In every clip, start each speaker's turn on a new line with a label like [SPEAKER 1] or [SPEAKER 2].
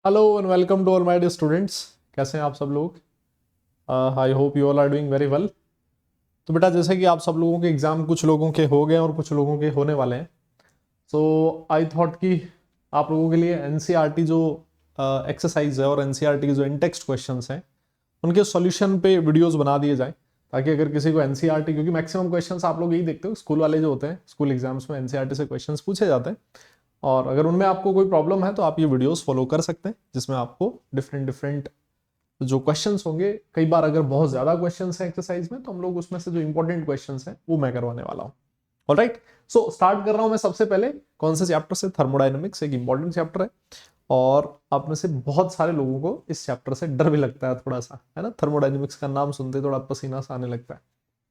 [SPEAKER 1] Hello and welcome to all my dear students. कैसे हैं आप सब लोग? I hope you all are doing very well. तो बेटा, जैसे कि आप सब लोगों के एग्जाम कुछ लोगों के हो गए और कुछ लोगों के होने वाले हैं, सो आई थॉट कि आप लोगों के लिए एनसीईआरटी जो एक्सरसाइज है और एनसीईआरटी के जो इन टेक्स्ट क्वेश्चंस हैं उनके सॉल्यूशन पे वीडियोस बना दिए जाएं, ताकि अगर किसी को एनसीईआरटी, क्योंकि मैक्सिमम क्वेश्चंस आप लोग यही देखते हो स्कूल वाले जो होते हैं, स्कूल एग्जाम्स में एनसीईआरटी से क्वेश्चंस पूछे जाते हैं, और अगर उनमें आपको कोई प्रॉब्लम है तो आप ये वीडियोस फॉलो कर सकते हैं, जिसमें आपको डिफरेंट डिफरेंट जो क्वेश्चंस होंगे, कई बार अगर बहुत ज्यादा क्वेश्चंस हैं एक्सरसाइज में तो हम लोग उसमें से जो इंपॉर्टेंट क्वेश्चंस हैं वो मैं करवाने वाला हूं। ऑलराइट, सो स्टार्ट कर रहा हूं मैं सबसे पहले कौन से चैप्टर से? थर्मोडायनेमिक्स एक इंपॉर्टेंट चैप्टर है, और आप में से बहुत सारे लोगों को इस चैप्टर से डर भी लगता है थोड़ा सा, है ना? थर्मोडायनेमिक्स का नाम सुनते थोड़ा पसीना सा आने लगता है।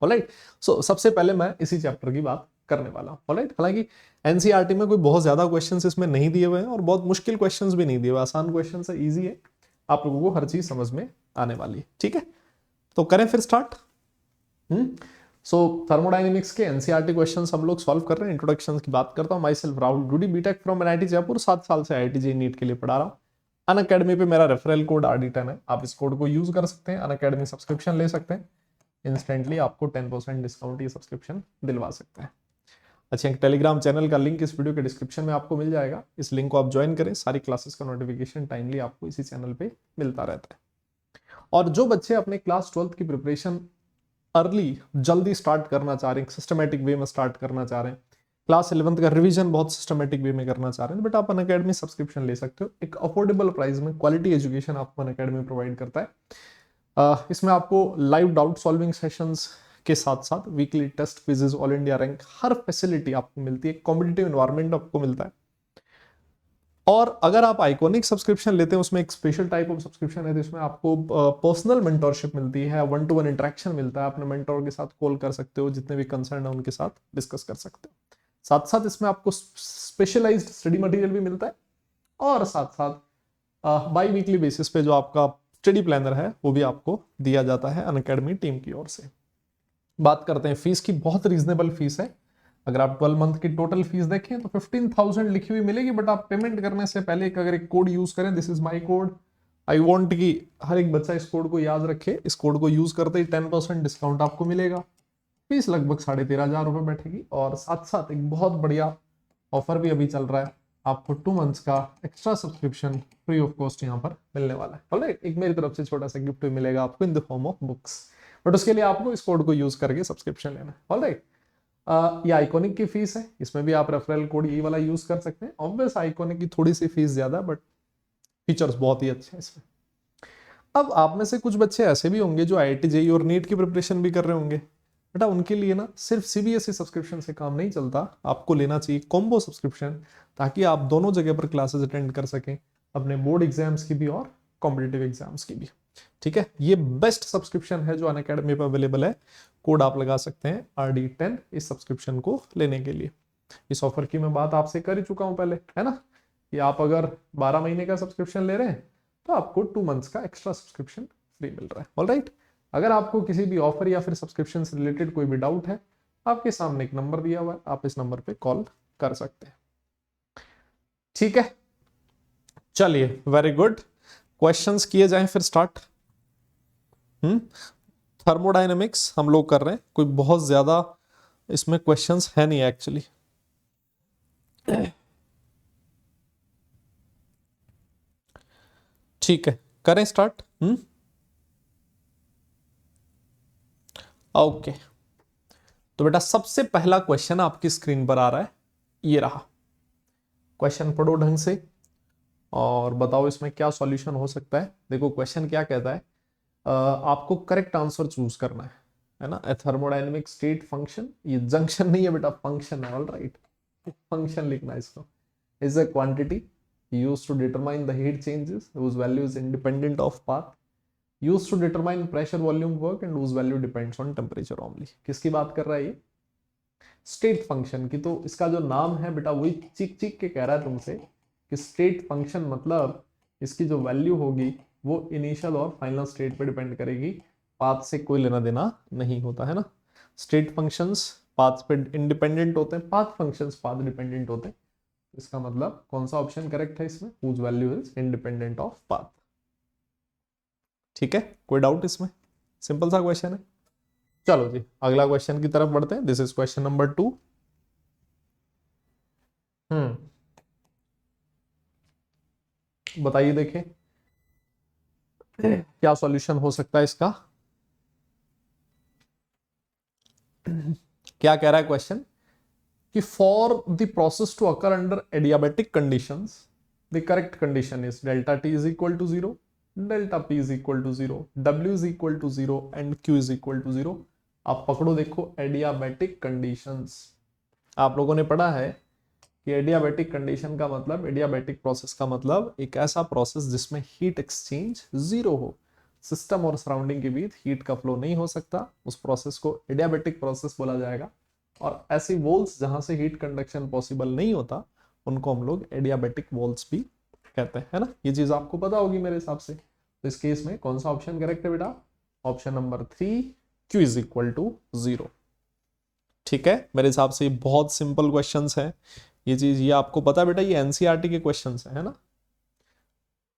[SPEAKER 1] ऑलराइट, सो सबसे पहले मैं इसी चैप्टर की बात करने वाला हूं। ऑलराइट, हालांकि एनसीईआरटी में कोई बहुत ज्यादा क्वेश्चंस इसमें नहीं दिए हुए हैं और बहुत मुश्किल क्वेश्चंस भी नहीं दिए हुए, आसान क्वेश्चन है, इजी है, आप लोगों को हर चीज समझ में आने वाली है। ठीक है, तो करें फिर स्टार्ट। सो थर्मोडायनेमिक्स के एनसीईआरटी क्वेश्चंस हम लोग सॉल्व कर रहे हैं। इंट्रोडक्शन की बात करता हूं। Myself Rahul Dudi, BTech from NIT Jaipur, 7 साल से आईआईटी जेईई नीट के लिए पढ़ा रहा हूँ। अनअकैडमी पे मेरा रेफरल कोड RD10 है, आप इस कोड को यूज कर सकते हैं, अनअकैडमी सब्सक्रिप्शन ले सकते हैं, इंस्टेंटली आपको 10% डिस्काउंट ये सब्सक्रिप्शन दिलवा सकते हैं। अच्छा, एक टेलीग्राम चैनल का लिंक इस वीडियो के डिस्क्रिप्शन में आपको मिल जाएगा, इस लिंक को आप ज्वाइन करें, सारी क्लासेस का नोटिफिकेशन टाइमली आपको इसी चैनल पे मिलता रहता है। और जो बच्चे अपने क्लास 12th की प्रिपरेशन अर्ली जल्दी स्टार्ट करना चाह रहे हैं, सिस्टमेटिक वे में स्टार्ट करना चाह रहे हैं, क्लास 11th का रिवीजन बहुत सिस्टमेटिक वे में करना चाह रहे हैं, बट आप अनअकैडमी सब्सक्रिप्शन ले सकते हो। एक अफोर्डेबल प्राइस में क्वालिटी एजुकेशन आपको अनअकैडमी प्रोवाइड करता है। इसमें आपको लाइव डाउट सॉल्विंग सेशंस के साथ साथ weekly test quizzes, all India rank, हर फैसिलिटी आपको मिलती है, कॉम्पिटिटिव एनवायरनमेंट आपको मिलता है। और अगर आप आइकॉनिक सब्सक्रिप्शन लेते हैं, उसमें एक स्पेशल टाइप ऑफ सब्सक्रिप्शन है जिसमें आपको पर्सनल मेंटोरशिप मिलती है, 1-to-1 इंटरेक्शन मिलता है, अपने मेंटोर के साथ कॉल कर सकते हो, जितने भी कंसर्न है उनके साथ डिस्कस कर सकते हो। साथ साथ इसमें आपको स्पेशलाइज्ड स्टडी मटेरियल भी मिलता है, और साथ साथ बाई वीकली बेसिस पे जो आपका स्टडी प्लानर है वो भी आपको दिया जाता है अनअकैडमी टीम की ओर से। बात करते हैं फीस की, बहुत रीजनेबल फीस है। अगर आप 12 मंथ की टोटल फीस देखें तो 15,000 लिखी हुई मिलेगी, बट आप पेमेंट करने से पहले अगर एक कोड यूज करें, this is my code, I want कि हर एक बच्चा इस कोड को याद रखे, इस कोड को यूज करते ही 10% डिस्काउंट आपको मिलेगा। फीस लगभग 13,500 रुपए बैठेगी, और साथ साथ एक बहुत बढ़िया ऑफर भी अभी चल रहा है, आपको 2 मंथ्स का extra subscription free of cost यहाँ पर मिलने वाला है। ऑलराइट, एक मेरी तरफ से छोटा सा गिफ्ट भी मिलेगा आपको in the form of books, but उसके लिए आपको इस कोड को यूज करके सब्सक्रिप्शन लेना है। ऑलराइट, ये आइकॉनिक की फीस है, इसमें भी आप रेफरल कोड ये वाला यूज कर सकते हैं। ऑब्वियस आइकॉनिक की थोड़ी सी फीस ज्यादा, बट फीचर्स बहुत ही अच्छे हैं इसमें। अब आप में से कुछ बच्चे ऐसे भी होंगे जो IIT जेईई और नीट की प्रिपरेशन भी कर रहे होंगे। बेटा, उनके लिए ना सिर्फ CBSE सब्सक्रिप्शन से काम नहीं चलता, आपको लेना चाहिए कॉम्बो सब्सक्रिप्शन, ताकि आप दोनों जगह पर क्लासेस अटेंड कर सकें, अपने बोर्ड एग्जाम्स की भी और कॉम्पिटेटिव एग्जाम्स की भी। ठीक है, ये बेस्ट सब्सक्रिप्शन है जो अनअकैडमी पर अवेलेबल है। कोड आप लगा सकते हैं RD10 इस सब्सक्रिप्शन को लेने के लिए। इस ऑफर की मैं बात आपसे कर ही चुका हूं पहले, है ना, कि आप अगर 12 महीने का सब्सक्रिप्शन ले रहे हैं तो आपको 2 मंथ्स का एक्स्ट्रा सब्सक्रिप्शन फ्री मिल रहा है। ऑलराइट, अगर आपको किसी भी ऑफर या फिर सब्सक्रिप्शन से रिलेटेड कोई भी डाउट है, आपके सामने एक नंबर दिया हुआ है, आप इस नंबर पे कॉल कर सकते हैं। ठीक है, चलिए, वेरी गुड। क्वेश्चंस किए जाएं फिर स्टार्ट। थर्मोडायनेमिक्स हम लोग कर रहे हैं, कोई बहुत ज्यादा इसमें क्वेश्चंस है नहीं एक्चुअली। ठीक है, करें स्टार्ट। ओके, तो बेटा सबसे पहला क्वेश्चन आपकी स्क्रीन पर आ रहा है, ये रहा। क्वेश्चन पढ़ो ढंग से और बताओ इसमें क्या सॉल्यूशन हो सकता है। देखो क्वेश्चन क्या कहता है, आपको करेक्ट आंसर चूज करना है ना। ए थर्मोडायनेमिक स्टेट फंक्शन, ये जंक्शन नहीं है बेटा, फंक्शन है। ऑलराइट, फंक्शन लिखना है इसको, is a quantity used to determine the heat changes whose value is independent of path, used to determine pressure, volume, work and whose value depends on temperature only। किसकी बात कर रहा है ये? स्टेट फंक्शन की। तो इसका जो नाम है बेटा वही चीख चीख के कह रहा है तुमसे कि स्टेट फंक्शन मतलब इसकी जो वैल्यू होगी वो इनिशियल और फाइनल स्टेट पे डिपेंड करेगी, पाथ से कोई लेना देना नहीं होता है ना। स्टेट फंक्शंस पाथ पे इंडिपेंडेंट होते हैं, पाथ फंक्शंस पाथ डिपेंडेंट होते हैं। इसका मतलब कौन सा ऑप्शन करेक्ट है इसमें, whose value is independent of path. ठीक है, कोई डाउट इसमें? सिंपल सा क्वेश्चन है। चलो जी अगला क्वेश्चन की तरफ बढ़ते हैं। This is question number 2। बताइए देखें क्या सॉल्यूशन हो सकता है इसका। क्या कह रहा है क्वेश्चन कि for the process to occur under adiabatic conditions the correct condition is delta T is equal to 0, delta P is equal to 0, W is equal to 0 and Q is equal to 0। आप पकड़ो देखो adiabatic conditions. आप लोगों ने पढ़ा है कि adiabatic condition का मतलब, एडियाबेटिक प्रोसेस का मतलब एक ऐसा प्रोसेस जिसमें हीट एक्सचेंज 0 हो, सिस्टम और सराउंडिंग के बीच हीट का फ्लो नहीं हो सकता, उस प्रोसेस को एडियाबेटिक प्रोसेस बोला जाएगा। और ऐसी वॉल्स जहां से हीट कंडक्शन पॉसिबल नहीं होता उनको हम लोग एडियाबेटिक वॉल्स भी कहते हैं, है ना। ये चीज आपको पता होगी मेरे हिसाब से। तो इस केस में कौन सा ऑप्शन करेक्ट है बेटा? Option number 3, Q is equal to 0। ठीक है, मेरे हिसाब से ये बहुत सिंपल क्वेश्चंस हैं। ये चीज ये आपको पता है बेटा, ये एनसीईआरटी के क्वेश्चंस है ना।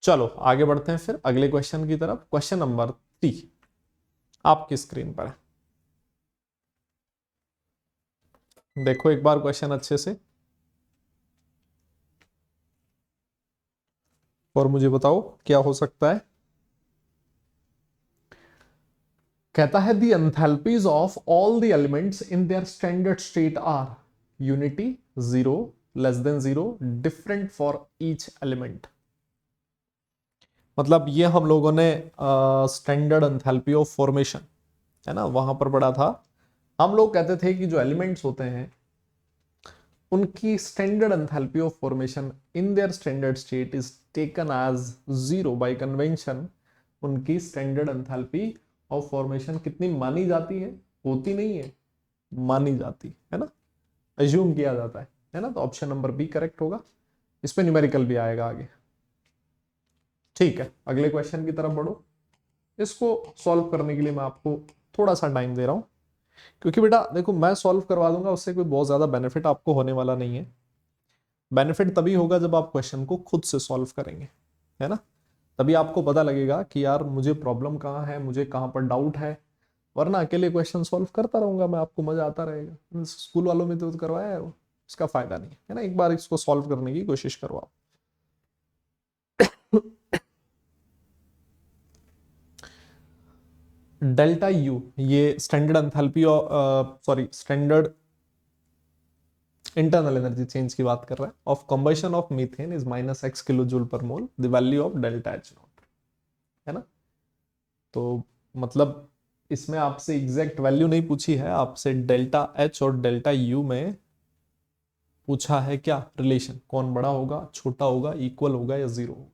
[SPEAKER 1] चलो आगे बढ़ते हैं फिर अगले क्वेश्चन की तरफ। क्वेश्चन नंबर 3 आपकी स्क्रीन पर है, देखो एक बार क्वेश्चन अच्छे से और मुझे बताओ क्या हो सकता है। कहता है the enthalpies of all the elements in their standard state are unity, 0, less than 0, different for each element. मतलब ये हम लोगों ने स्टैंडर्ड एंथैल्पी ऑफ फॉर्मेशन है ना वहां पर पढ़ा था। हम लोग कहते थे कि जो एलिमेंट्स होते हैं उनकी standard enthalpy of formation in their standard state is taken as 0 by convention. उनकी स्टैंडर्ड एंथैल्पी ऑफ फॉर्मेशन कितनी मानी जाती है? होती नहीं है, मानी जाती है ना, अज्यूम किया जाता है ना। तो ऑप्शन नंबर बी करेक्ट होगा। इस पे न्यूमेरिकल भी आएगा आगे। ठीक है, अगले क्वेश्चन की तरफ बढ़ो। इसको सॉल्व करने के लिए मैं आपको थोड़ा सा टाइम दे रहा हूं, क्योंकि बेटा देखो मैं सॉल्व करवा दूंगा उससे कोई बहुत ज्यादा बेनिफिट आपको होने वाला नहीं है। बेनिफिट तभी होगा जब आप क्वेश्चन को खुद से सॉल्व करेंगे, है ना। तभी आपको पता लगेगा कि यार मुझे प्रॉब्लम कहाँ है, मुझे कहाँ पर डाउट है। वरना अकेले क्वेश्चन सॉल्व करता रहूंगा मैं, आपको मजा आता रहेगा। स्कूल वालों में तो करवाया है वो, इसका फायदा नहीं है ना। एक बार इसको सॉल्व करने की कोशिश करो आप। डेल्टा यू ये स्टैंडर्ड एंथैल्पी और sorry standard internal energy change की बात कर रहा है। Of combustion of methane is -x kilo joule per mole, the value of delta H not, है ना। तो मतलब इसमें आपसे एग्जैक्ट वैल्यू नहीं पूछी है, आपसे डेल्टा एच और डेल्टा यू में पूछा है क्या रिलेशन, कौन बड़ा होगा, छोटा होगा, इक्वल होगा या 0 होगा।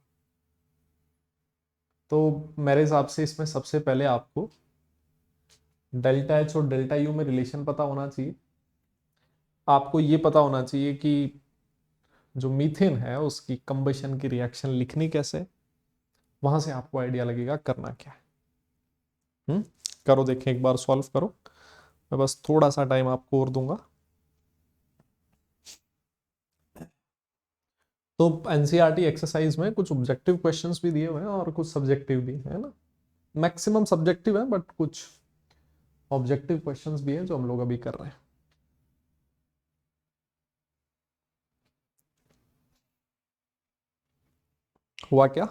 [SPEAKER 1] तो मेरे हिसाब से इसमें सबसे पहले आपको डेल्टा एच और डेल्टा यू में रिलेशन पता होना चाहिए। आपको ये पता होना चाहिए कि जो मीथेन है उसकी कंबशन की रिएक्शन लिखनी कैसे, वहां से आपको आइडिया लगेगा करना क्या है। करो देखें, एक बार सॉल्व करो। मैं बस थोड़ा सा टाइम आपको और दूंगा। तो एनसीईआरटी एक्सरसाइज में कुछ ऑब्जेक्टिव क्वेश्चंस भी दिए हुए हैं और कुछ सब्जेक्टिव भी है ना। मैक्सिमम सब्जेक्टिव है बट कुछ ऑब्जेक्टिव क्वेश्चंस भी हैं जो हम लोग अभी कर रहे हैं। हुआ क्या?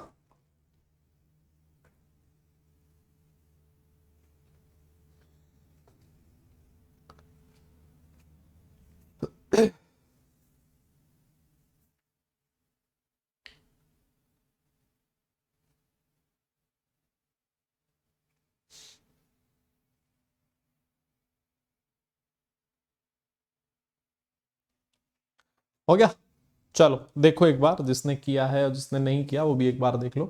[SPEAKER 1] हो गया? चलो देखो एक बार, जिसने किया है और जिसने नहीं किया वो भी एक बार देख लो।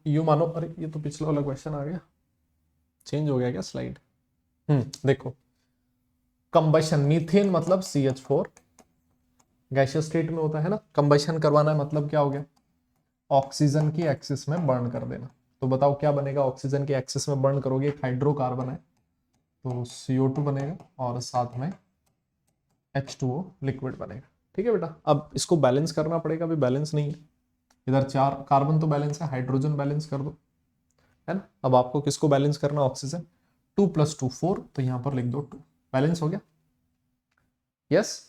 [SPEAKER 1] यू मानो, अरे ये तो पिछला वाला क्वेश्चन आ गया, चेंज हो गया क्या स्लाइड? देखो कंबशन मीथेन मतलब CH4 गैसियस स्टेट में होता है ना। कंबशन करवाना है मतलब क्या हो गया, ऑक्सीजन की एक्सिस में बर्न कर देना। तो बताओ क्या बनेगा, ऑक्सीजन की एक्सिस में बर्न करोगे, एक हाइड्रोकार्बन है तो CO2 बनेगा और साथ में H2O लिक्विड बनेगा। ठीक है बेटा, अब इसको बैलेंस करना पड़ेगा, अभी बैलेंस नहीं है, इधर 4 कार्बन तो बैलेंस है, हाइड्रोजन बैलेंस कर दो, है ना। अब आपको किसको बैलेंस करना, ऑक्सीजन, 2 + 2 4, तो यहां पर लिख दो 2, बैलेंस हो गया। यस,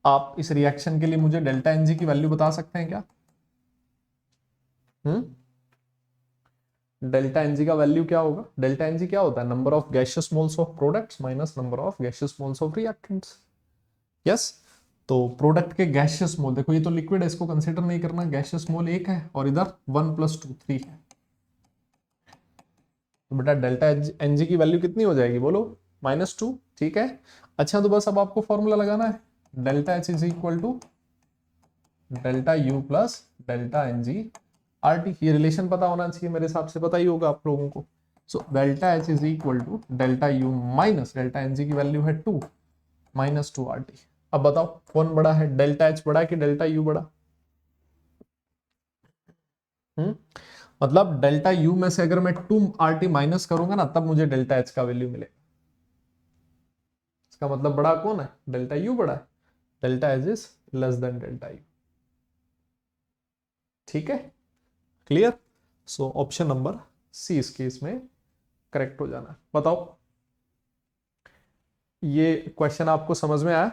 [SPEAKER 1] आप इस रिएक्शन के लिए मुझे डेल्टा एनजी की वैल्यू बता सकते हैं क्या? डेल्टा एनजी का वैल्यू क्या होगा? डेल्टा एनजी क्या होता है? Number of gaseous moles of products minus number of gaseous moles of reactants. Yes, तो प्रोडक्ट के गैसियस मोल, देखो ये तो लिक्विड है, इसको कंसीडर नहीं करना, गैसियस मोल 1 है और इधर 1 + 2 3 है, तो बेटा डेल्टा एनजी की वैल्यू कितनी हो जाएगी बोलो? -2। ठीक है, अच्छा तो बस अब आपको फॉर्मूला लगाना है, delta H is equal to delta U plus delta N G R T. ये रिलेशन पता होना चाहिए, मेरे हिसाब से पता ही होगा आप लोगों को। So delta H is equal to delta U minus delta N G की वैल्यू है 2 -2 आर टी। अब बताओ कौन बड़ा है, डेल्टा एच बड़ा कि डेल्टा यू बड़ा? मतलब डेल्टा यू में से अगर मैं 2 आर टी माइनस करूंगा ना, तब मुझे डेल्टा एच का वैल्यू मिलेगा। इसका मतलब बड़ा कौन है? डेल्टा यू बड़ा है, delta H is less than delta U. ठीक है, clear. So option number C इस केस में करेक्ट हो जाना है। बताओ ये क्वेश्चन आपको समझ में आया?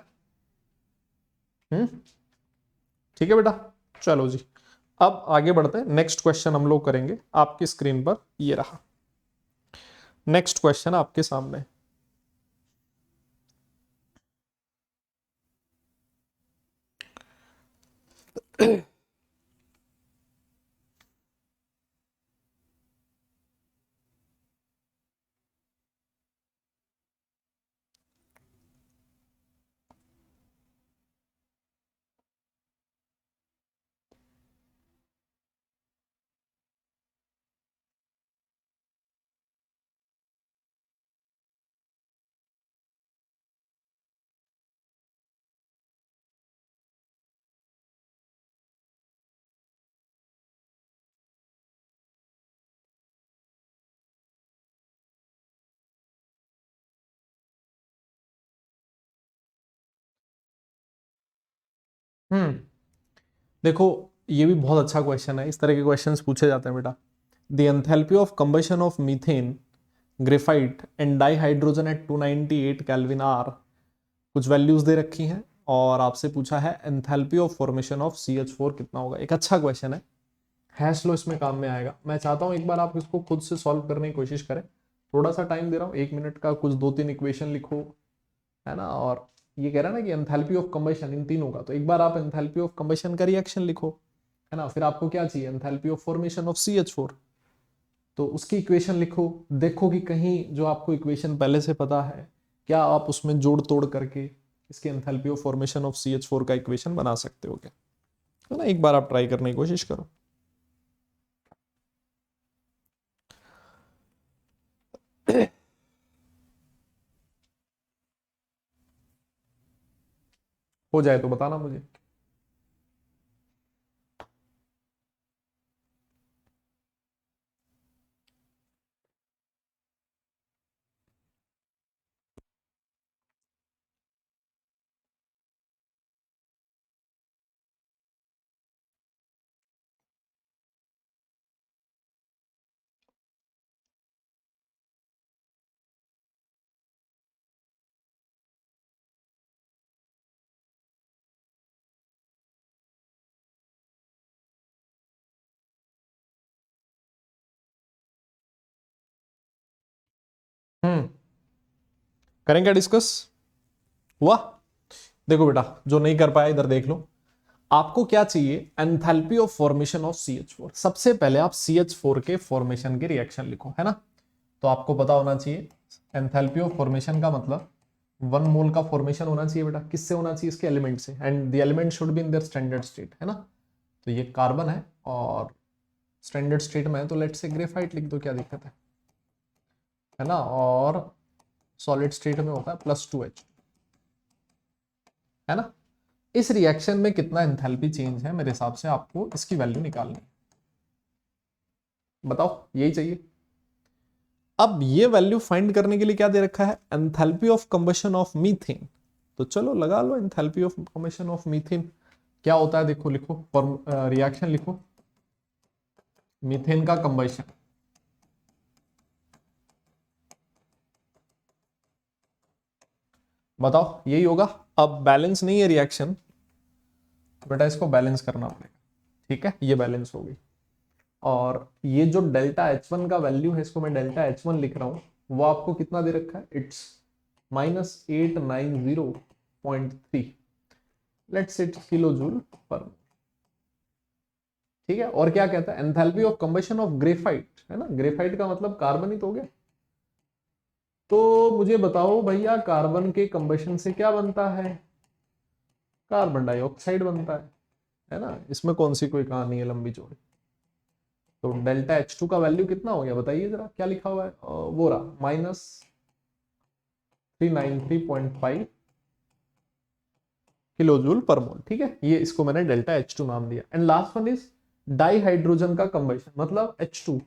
[SPEAKER 1] ठीक है बेटा, चलो जी, अब आगे बढ़ते हैं। नेक्स्ट क्वेश्चन हम लोग करेंगे, आपकी स्क्रीन पर ये रहा नेक्स्ट क्वेश्चन आपके सामने। हम्म देखो, ये भी बहुत अच्छा क्वेश्चन है, इस तरह के क्वेश्चंस पूछे जाते हैं बेटा। The enthalpy of combustion of methane, graphite and dihydrogen at 298 kelvin are, कुछ वैल्यूज दे रखी हैं और आपसे पूछा है enthalpy of formation of CH4 कितना होगा। एक अच्छा क्वेश्चन है, हैश लो इसमें काम में आएगा। मैं चाहता हूं एक बार आप इसको खुद से सॉल्व करने की कोशिश करें, थोड़ा सा टाइम दे रहा हूं, 1 मिनट का, कुछ 2-3 इक्वेशन लिखो, है ना। और ये कह रहा है ना कि एंथैल्पी ऑफ कंबशन इन तीनों का, तो एक बार आप एंथैल्पी ऑफ कंबशन का रिएक्शन लिखो, है ना। फिर आपको क्या चाहिए? Enthalpy of formation of CH4, तो उसकी इक्वेशन लिखो। देखो कि कहीं जो आपको इक्वेशन पहले से पता है, क्या आप उसमें जोड़ तोड़ करके इसके enthalpy of formation of CH4 का इक्वेशन बना सकते हो क्या, है ना। एक बार आप ट्राई करने की कोशिश करो। हो जाए तो बताना मुझे। हम्म करेंगे डिस्कस, हुआ? देखो बेटा, जो नहीं कर पाया इधर देख लो। आपको क्या चाहिए? Enthalpy of formation of CH4। सबसे पहले आप CH4 के फॉर्मेशन के रिएक्शन लिखो, है ना। तो आपको पता होना चाहिए एंथैल्पी ऑफ फॉर्मेशन का मतलब 1 मोल का फॉर्मेशन होना चाहिए बेटा। किससे होना चाहिए? इसके एलिमेंट से, and the element should be in their standard state, है ना। तो ये कार्बन है और स्टैंडर्ड स्टेट में है, तो लेट्स से ग्रेफाइट लिख दो, क्या दिक्कत है ना। और सॉलिड स्टेट में होता है +2H, है ना। इस रिएक्शन में कितना एंथैल्पी चेंज है, मेरे हिसाब से आपको इसकी वैल्यू निकालनी है। बताओ, यही चाहिए। अब ये वैल्यू फाइंड करने के लिए क्या दे रखा है? Enthalpy of combustion of methane, तो चलो लगा लो, enthalpy of formation of methane क्या होता है, देखो लिखो, रिएक्शन लिखो, मीथेन का कंबशन, बताओ यही होगा। अब बैलेंस नहीं है रिएक्शन, बेटा इसको बैलेंस करना पड़ेगा, ठीक है, ये बैलेंस हो गई। और ये जो डेल्टा H1 का वैल्यू है, इसको मैं डेल्टा H1 लिख रहा हूं, वो आपको कितना दे रखा है, it's -890.3, let's it kilo joule पर, ठीक है। और क्या कहता है, enthalpy of combustion of graphite, है ना, ग्रेफाइट का मतलब कार्बन ही तो हो गया। तो मुझे बताओ भैया, कार्बन के कंबशन से क्या बनता है, कार्बन डाइऑक्साइड बनता है ना, इसमें कौन सी कोई कहानी है लंबी चौड़ी। तो डेल्टा H2 का वैल्यू कितना हो गया बताइए जरा, क्या लिखा हुआ है, वो रहा -393.5 किलो जूल पर मोल, ठीक है, ये इसको मैंने डेल्टा H2 नाम दिया। And last one is di hydrogen का कंबशन, मतलब H2,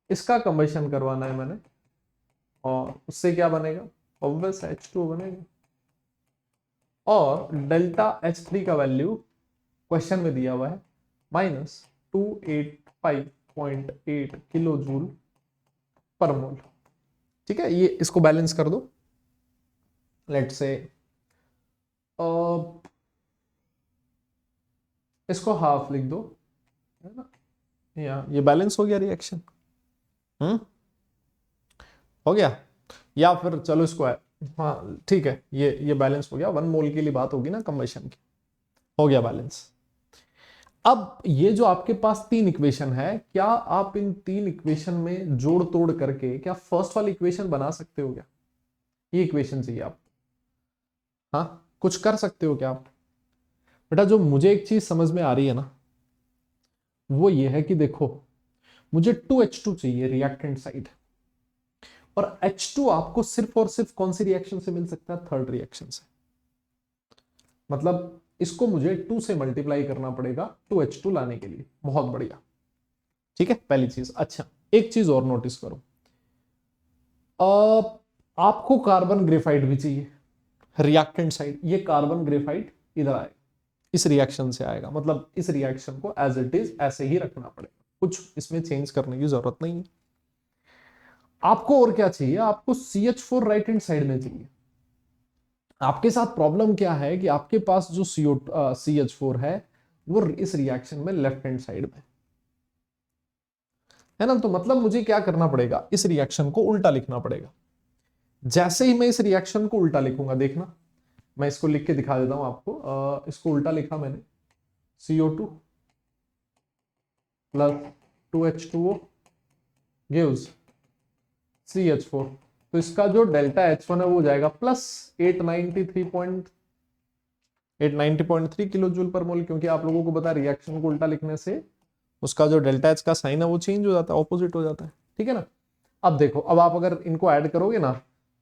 [SPEAKER 1] इसका कंबशन करवाना है मैंने, और उससे क्या बनेगा, ऑब्वियस H2 बनेगा। और डेल्टा H3 का वैल्यू क्वेश्चन में दिया हुआ है -285.8 किलो जूल पर मोल, ठीक है। ये इसको बैलेंस कर दो, लेट से इसको हाफ लिख दो, है ना, या ये बैलेंस हो गया रिएक्शन, हो गया। या फिर चलो इसको, हाँ ठीक है, ये बैलेंस हो गया, 1 मोल के लिए बात होगी ना कंबशन की, हो गया बैलेंस। अब ये जो आपके पास 3 इक्वेशन है, क्या आप इन 3 इक्वेशन में जोड़ तोड़ करके क्या फर्स्ट वाली इक्वेशन बना सकते हो क्या, ये इक्वेशन चाहिए आप, हाँ कुछ कर सकते हो क्या आप। बेटा जो मुझे एक चीज समझ में आ रही है ना, वो ये है कि देखो, मुझे 2H2 चाहिए रिएक्टेंट साइड, और H2 आपको सिर्फ और सिर्फ कौन सी रिएक्शन से मिल सकता है, थर्ड रिएक्शन से, मतलब इसको मुझे 2 से मल्टीप्लाई करना पड़ेगा 2H2 लाने के लिए, बहुत बढ़िया, ठीक है, पहली चीज। अच्छा एक चीज और नोटिस करो, आपको कार्बन ग्रेफाइट भी चाहिए रिएक्टेंट साइड, ये कार्बन ग्रेफाइट इधर आएगा, इस रिएक्शन से आएगा, मतलब इस रिएक्शन को एज इट इज ऐसे ही रखना पड़ेगा, कुछ इसमें चेंज करने की जरूरत नहीं है। आपको और क्या चाहिए, आपको CH4 राइट हैंड साइड में चाहिए। आपके साथ प्रॉब्लम क्या है कि आपके पास जो CH4 है वो इस रिएक्शन में लेफ्ट हैंड साइड में है ना, तो मतलब मुझे क्या करना पड़ेगा, इस रिएक्शन को उल्टा लिखना पड़ेगा। जैसे ही मैं इस रिएक्शन को उल्टा लिखूंगा, देखना मैं इसको लिख के दिखा देता हूं आपको, इसको उल्टा लिखा मैंने, CO2 plus 2H2O gives CH4, तो इसका जो डेल्टा H1 है वो जाएगा प्लस 890.3 किलो जूल पर मोल, क्योंकि आप लोगों को पता है रिएक्शन को उल्टा लिखने से उसका जो डेल्टा H का साइन है वो चेंज हो जाता है, ऑपोजिट हो जाता है, ठीक है ना। अब देखो, अब आप अगर इनको ऐड करोगे ना,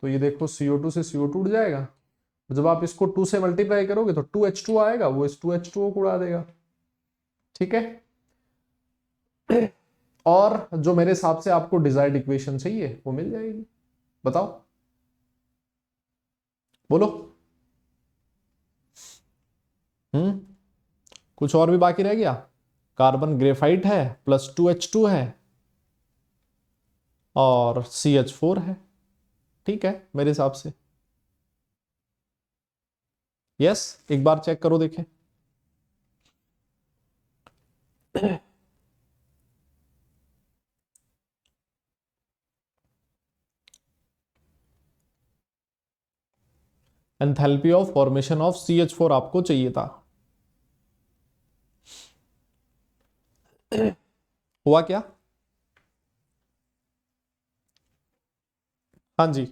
[SPEAKER 1] तो ये देखो CO2 से CO2 उड़ जाएगा, जब आप इसको 2 से मल्टीप्लाई करोगे तो 2H2 आएगा, वो इस 2H2O को उड़ा देगा, ठीक है। और जो मेरे हिसाब से आपको डिजायर्ड इक्वेशन चाहिए वो मिल जाएगी, बताओ बोलो। कुछ और भी बाकी रह गया, कार्बन ग्रेफाइट है प्लस 2H2 है और CH4 है, ठीक है मेरे हिसाब से, यस एक बार चेक करो देखें। Enthalpy of formation of CH4 आपको चाहिए था, हुआ क्या, हाँ जी,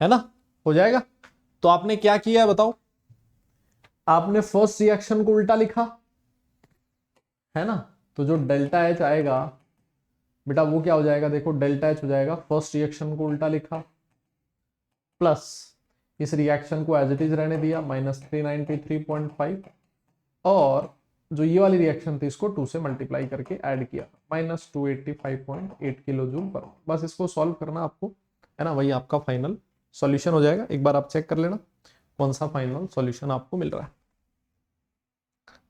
[SPEAKER 1] है ना, हो जाएगा। तो आपने क्या किया है बताओ, आपने फर्स्ट रिएक्शन को उल्टा लिखा है ना, तो जो डेल्टा H आएगा बेटा वो क्या हो जाएगा, देखो डेल्टा एच हो जाएगा, फर्स्ट रिएक्शन को उल्टा लिखा प्लस इस रिएक्शन को एज इट इज रहने दिया -393.5 और जो ये वाली रिएक्शन थी इसको 2 से मल्टीप्लाई करके ऐड किया -285.8 किलो जूल पर। बस इसको सॉल्व करना आपको, है ना, वही आपका फाइनल सॉल्यूशन हो जाएगा। एक बार आप चेक कर लेना कौन सा फाइनल सॉल्यूशन आपको मिल रहा है।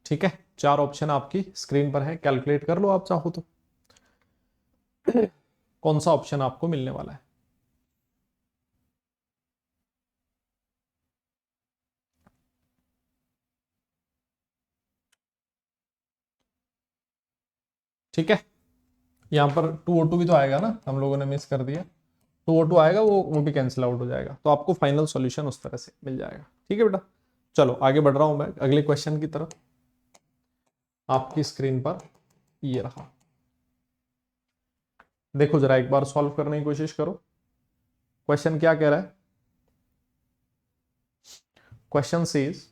[SPEAKER 1] ठीक है, 4 ऑप्शन आपकी स्क्रीन पर है, कैलकुलेट कर लो आप चाहो तो कौन सा ऑप्शन आपको मिलने वाला है। ठीक है, यहां पर 2O2 भी तो आएगा ना, हम लोगों ने मिस कर दिया, 2O2 आएगा, वो भी कैंसिल आउट हो जाएगा, तो आपको फाइनल सॉल्यूशन उस तरह से मिल जाएगा। ठीक है बेटा, चलो आगे बढ़ रहा हूं मैं अगले क्वेश्चन की तरफ। आपकी स्क्रीन पर ये रहा, देखो जरा एक बार सॉल्व करने की कोशिश करो। क्वेश्चन क्या कह रहा है, question says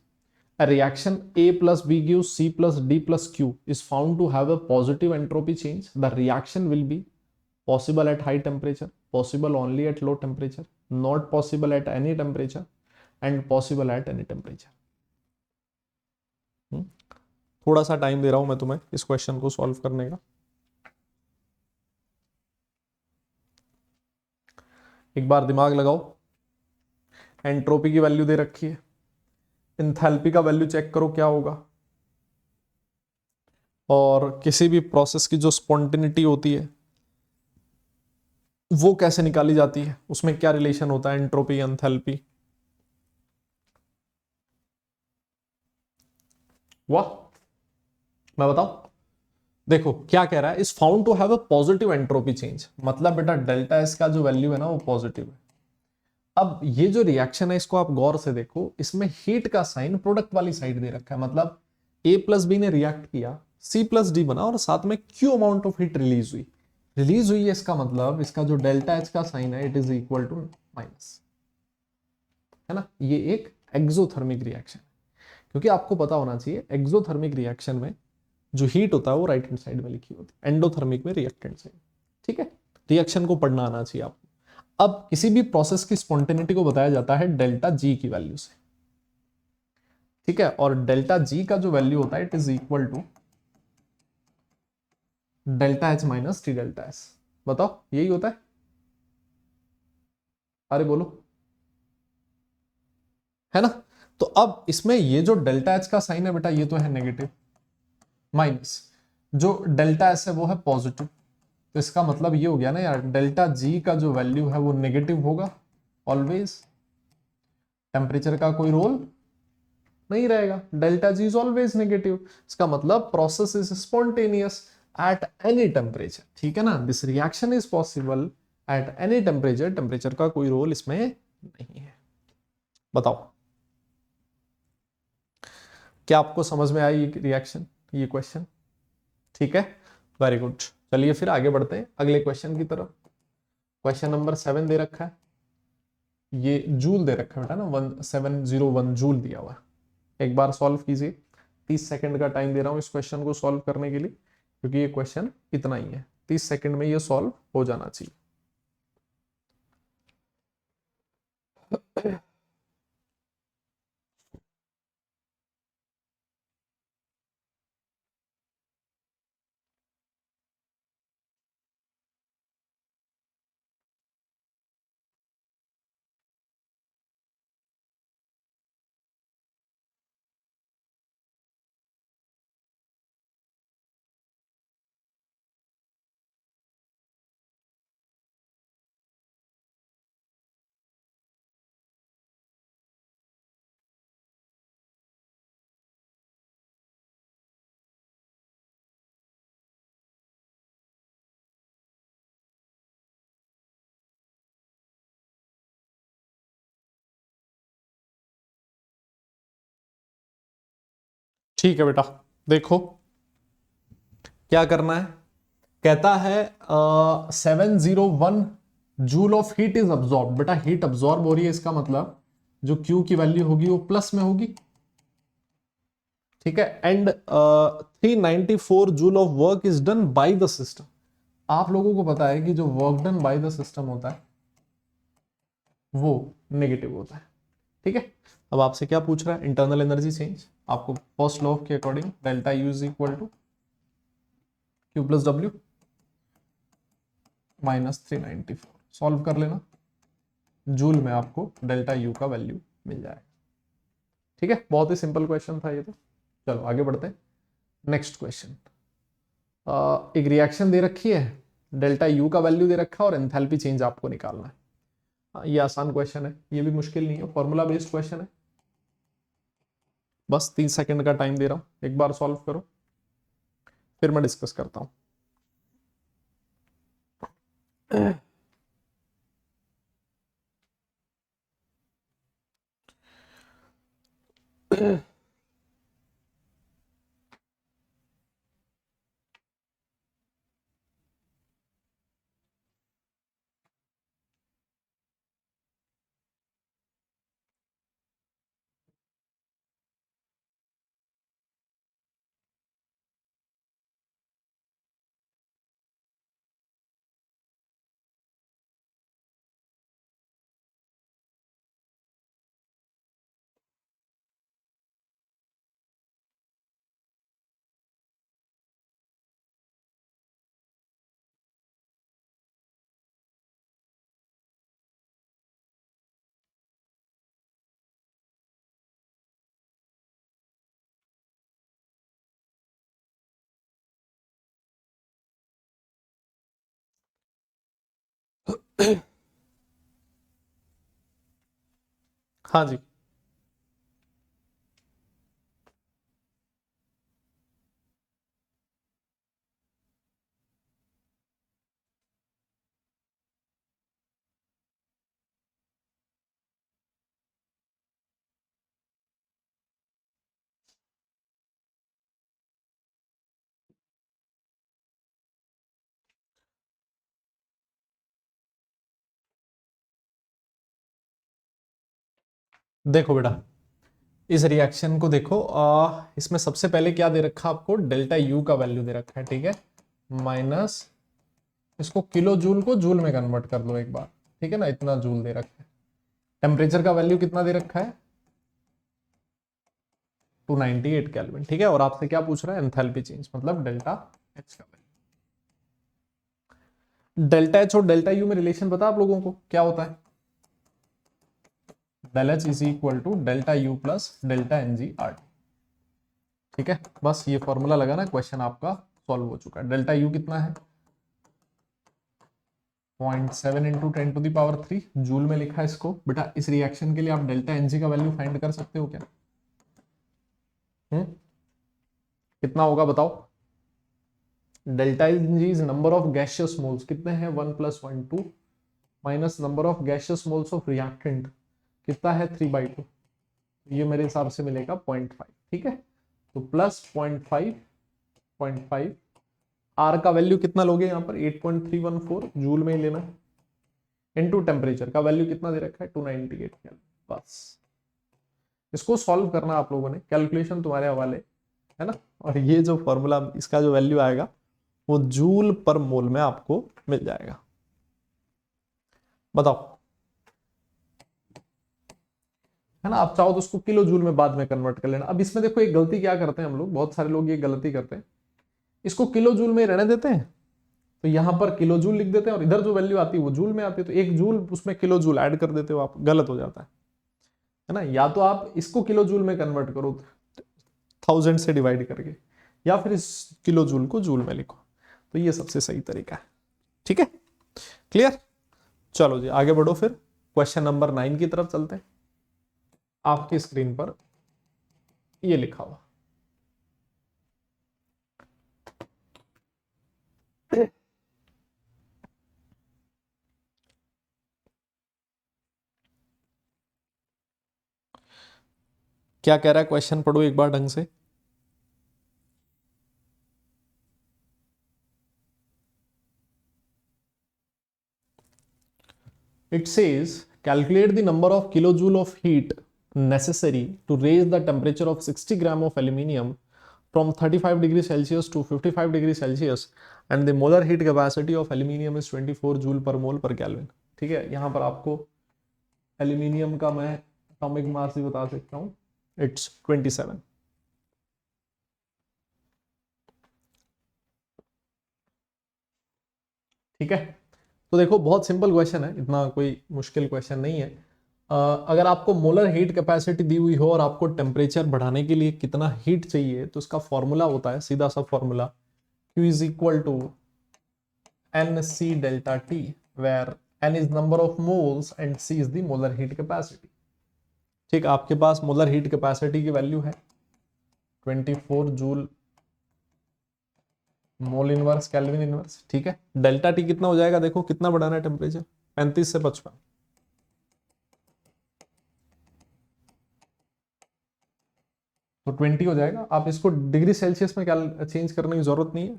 [SPEAKER 1] a reaction A plus B gives C plus D plus Q is found to have a positive entropy change. The reaction will be possible at high temperature, possible only at low temperature, not possible at any temperature, and possible at any temperature. थोड़ा सा time दे रहा हूं मैं तुम्हें इस question को solve करने का। एक बार दिमाग लगाओ, एंट्रोपी की वैल्यू दे रखी है, एंथैल्पी का वैल्यू चेक करो क्या होगा, और किसी भी प्रोसेस की जो स्पॉन्टेनिटी होती है वो कैसे निकाली जाती है, उसमें क्या रिलेशन होता है एंट्रोपी एंथैल्पी। वाह, मैं बताऊं, देखो क्या कह रहा है, is found to have a positive entropy change, मतलब बेटा डेल्टा एस का जो वैल्यू है ना वो पॉजिटिव है। अब ये जो रिएक्शन है इसको आप गौर से देखो, इसमें हीट का साइन प्रोडक्ट वाली साइड दे रखा है, मतलब ए प्लस बी ने रिएक्ट किया, सी प्लस डी बना और साथ में Q amount of heat release हुई है, इसका मतलब इसका जो डेल्टा एच का साइन है it is equal to minus, है ना। ये एक एक्सोथर्मिक रिएक्शन, क्योंकि आपको पता होना चाहिए एक्सोथर्मिक रिएक्शन में जो हीट होता है वो राइट हैंड साइड में लिखी होती है, एंडोथर्मिक में रिएक्टेंट साइड। ठीक है, रिएक्शन को पढ़ना आना चाहिए आपको। अब किसी भी प्रोसेस की स्पॉन्टेनिटी को बताया जाता है डेल्टा जी की वैल्यू से, ठीक है, और डेल्टा जी का जो वैल्यू होता है it is equal to delta H minus T delta S. बताओ यही होता है, अरे बोलो, है ना। तो अब इसमें ये जो डेल्टा एच का साइन है बेटा ये तो है नेगेटिव, माइनस जो डेल्टा एस है वो है पॉजिटिव, तो इसका मतलब ये हो गया ना यार, डेल्टा जी का जो वैल्यू है वो नेगेटिव होगा ऑलवेज, टेम्परेचर का कोई रोल नहीं रहेगा, delta G is always negative, इसका मतलब process is spontaneous at any temperature. ठीक है ना, this reaction is possible at any temperature, temperature का कोई रोल इसमें नहीं है। बताओ क्या आपको समझ में आई ये रिएक्शन, ये क्वेश्चन। ठीक है, वेरी गुड, चलिए फिर आगे बढ़ते हैं अगले क्वेश्चन की तरफ। क्वेश्चन नंबर 7 दे रखा है, ये जूल दे रखा है बेटा ना, 1701 जूल दिया हुआ है। एक बार सॉल्व कीजिए, 30 सेकंड का टाइम दे रहा हूं इस क्वेश्चन को सॉल्व करने के लिए, क्योंकि ये क्वेश्चन इतना ही है, 30 सेकंड में ये सॉल्व हो जाना चाहिए। ठीक है बेटा, देखो क्या करना है, कहता है 701 joule of heat is absorb, बेटा हीट अब्सॉर्ब हो रही है, इसका मतलब जो Q की वैल्यू होगी वो प्लस में होगी। ठीक है, and 394 joule of work is done by the system. आप लोगों को पता है कि जो work done by the system होता है वो नेगेटिव होता है, ठीक है। अब आपसे क्या पूछ रहा है, इंटरनल एनर्जी चेंज। आपको फर्स्ट लॉ के according delta U is equal to Q plus W minus 394 solve कर लेना, जूल में आपको डेल्टा यू का वैल्यू मिल जाएगा, ठीक है। बहुत ही सिंपल क्वेश्चन था ये तो। चलो आगे बढ़ते हैं। नेक्स्ट क्वेश्चन, एक रिएक्शन दे रखी है, डेल्टा यू का वैल्यू दे रखा है और एंथैल्पी चेंज आपको निकालना है। ये आसान क्वेश्चन है, ये भी मुश्किल नहीं है, फॉर्मूला बेस्ड क्वेश्चन है। बस 3 सेकंड का टाइम दे रहा हूं, एक बार सॉल्व करो फिर मैं डिस्कस करता हूं। हाँ जी, देखो बेटा इस रिएक्शन को देखो, इसमें सबसे पहले क्या दे रखा आपको, डेल्टा यू का वैल्यू दे रखा है, ठीक है। माइनस इसको किलो जूल को जूल में कन्वर्ट कर लो एक बार, ठीक है ना, इतना जूल दे रखा है। टेम्परेचर का वैल्यू कितना दे रखा है, 298 केल्विन, ठीक है। और आपसे क्या पूछ रहा है, एंथैल्पी चेंज मतलब डेल्टा एच का वैल्यू। डेल्टा एच और डेल्टा यू में रिलेशन पता आप लोगों को क्या होता है, del H is equal to delta U plus delta N G R T, ठीक है। बस ये फॉर्मूला लगा ना, क्वेश्चन आपका सॉल्व हो चुका है। डेल्टा यू कितना है, 0.7 इंटू 10⁻³ जूल में लिखा है इसको। बेटा इस रिएक्शन के लिए आप डेल्टा एनजी का वैल्यू फाइंड कर सकते हो क्या, कितना होगा बताओ। Delta N G is number of gaseous moles, कितने हैं 1 + 1 2 minus number of gaseous moles of reactant कितना है 3/2, ये मेरे हिसाब से मिलेगा 0.5, ठीक है। तो प्लस 0.5 आर का वैल्यू कितना लोगे यहाँ पर 8.314 जूल में ही लेना, इनटू टेम्परेचर का वैल्यू कितना दे रखा है 298 केल्विन। बस इसको सॉल्व करना आप लोगों ने, कैलकुलेशन तुम्हारे हवाले है ना। और ये जो फॉर्मूला इसका जो वैल्यू आएगा वो जूल पर मोल में आपको मिल जाएगा। बताओ, है ना। आप चाहो तो उसको किलो जूल में बाद में कन्वर्ट कर लेना। अब इसमें देखो एक गलती क्या करते हैं हम लोग, बहुत सारे लोग ये गलती करते हैं, इसको किलो जूल में रहने देते हैं, तो यहां पर किलो जूल लिख देते हैं और इधर जो वैल्यू आती है वो जूल में आती है, तो 1 जूल उसमें किलो जूल ऐड कर देते हो आप, गलत हो जाता है ना। या तो आप इसको किलो जूल में कन्वर्ट करो 1000 से डिवाइड करके, या फिर इस किलो जूल को जूल में लिखो, तो ये सबसे सही तरीका है, ठीक है। क्लियर, चलो जी आगे बढ़ो, फिर क्वेश्चन नंबर 9 की तरफ चलते हैं। आपकी स्क्रीन पर ये लिखा हुआ, क्या कह रहा है क्वेश्चन, पढ़ो एक बार ढंग से। It says calculate the number of kilojoule of heat necessary to raise the temperature of 60 gram of aluminium from 35 degrees Celsius to 55 degrees Celsius and the molar heat capacity of aluminium is 24 joule per mole पर kelvin. ठीक है, यहाँ पर आपको aluminium का मैं atomic mass भी बता सकता हूँ, इट्स 27। ठीक है, तो देखो बहुत सिंपल क्वेश्चन है, इतना कोई मुश्किल क्वेश्चन नहीं है। अगर आपको मोलर हीट कैपेसिटी दी हुई हो और आपको टेम्परेचर बढ़ाने के लिए कितना हीट चाहिए, तो इसका फॉर्मूला होता है सीधा सा formula, Q is equal to NC delta T, where N is number of moles and C is the molar heat capacity. ठीक, आपके पास मोलर हीट कैपेसिटी की वैल्यू है 24 joule mole inverse kelvin inverse. ठीक है, डेल्टा टी कितना हो जाएगा, देखो कितना बढ़ाना है टेम्परेचर, 35 से 55, तो 20 हो जाएगा। आप इसको डिग्री सेल्सियस में क्या चेंज करने की जरूरत नहीं है,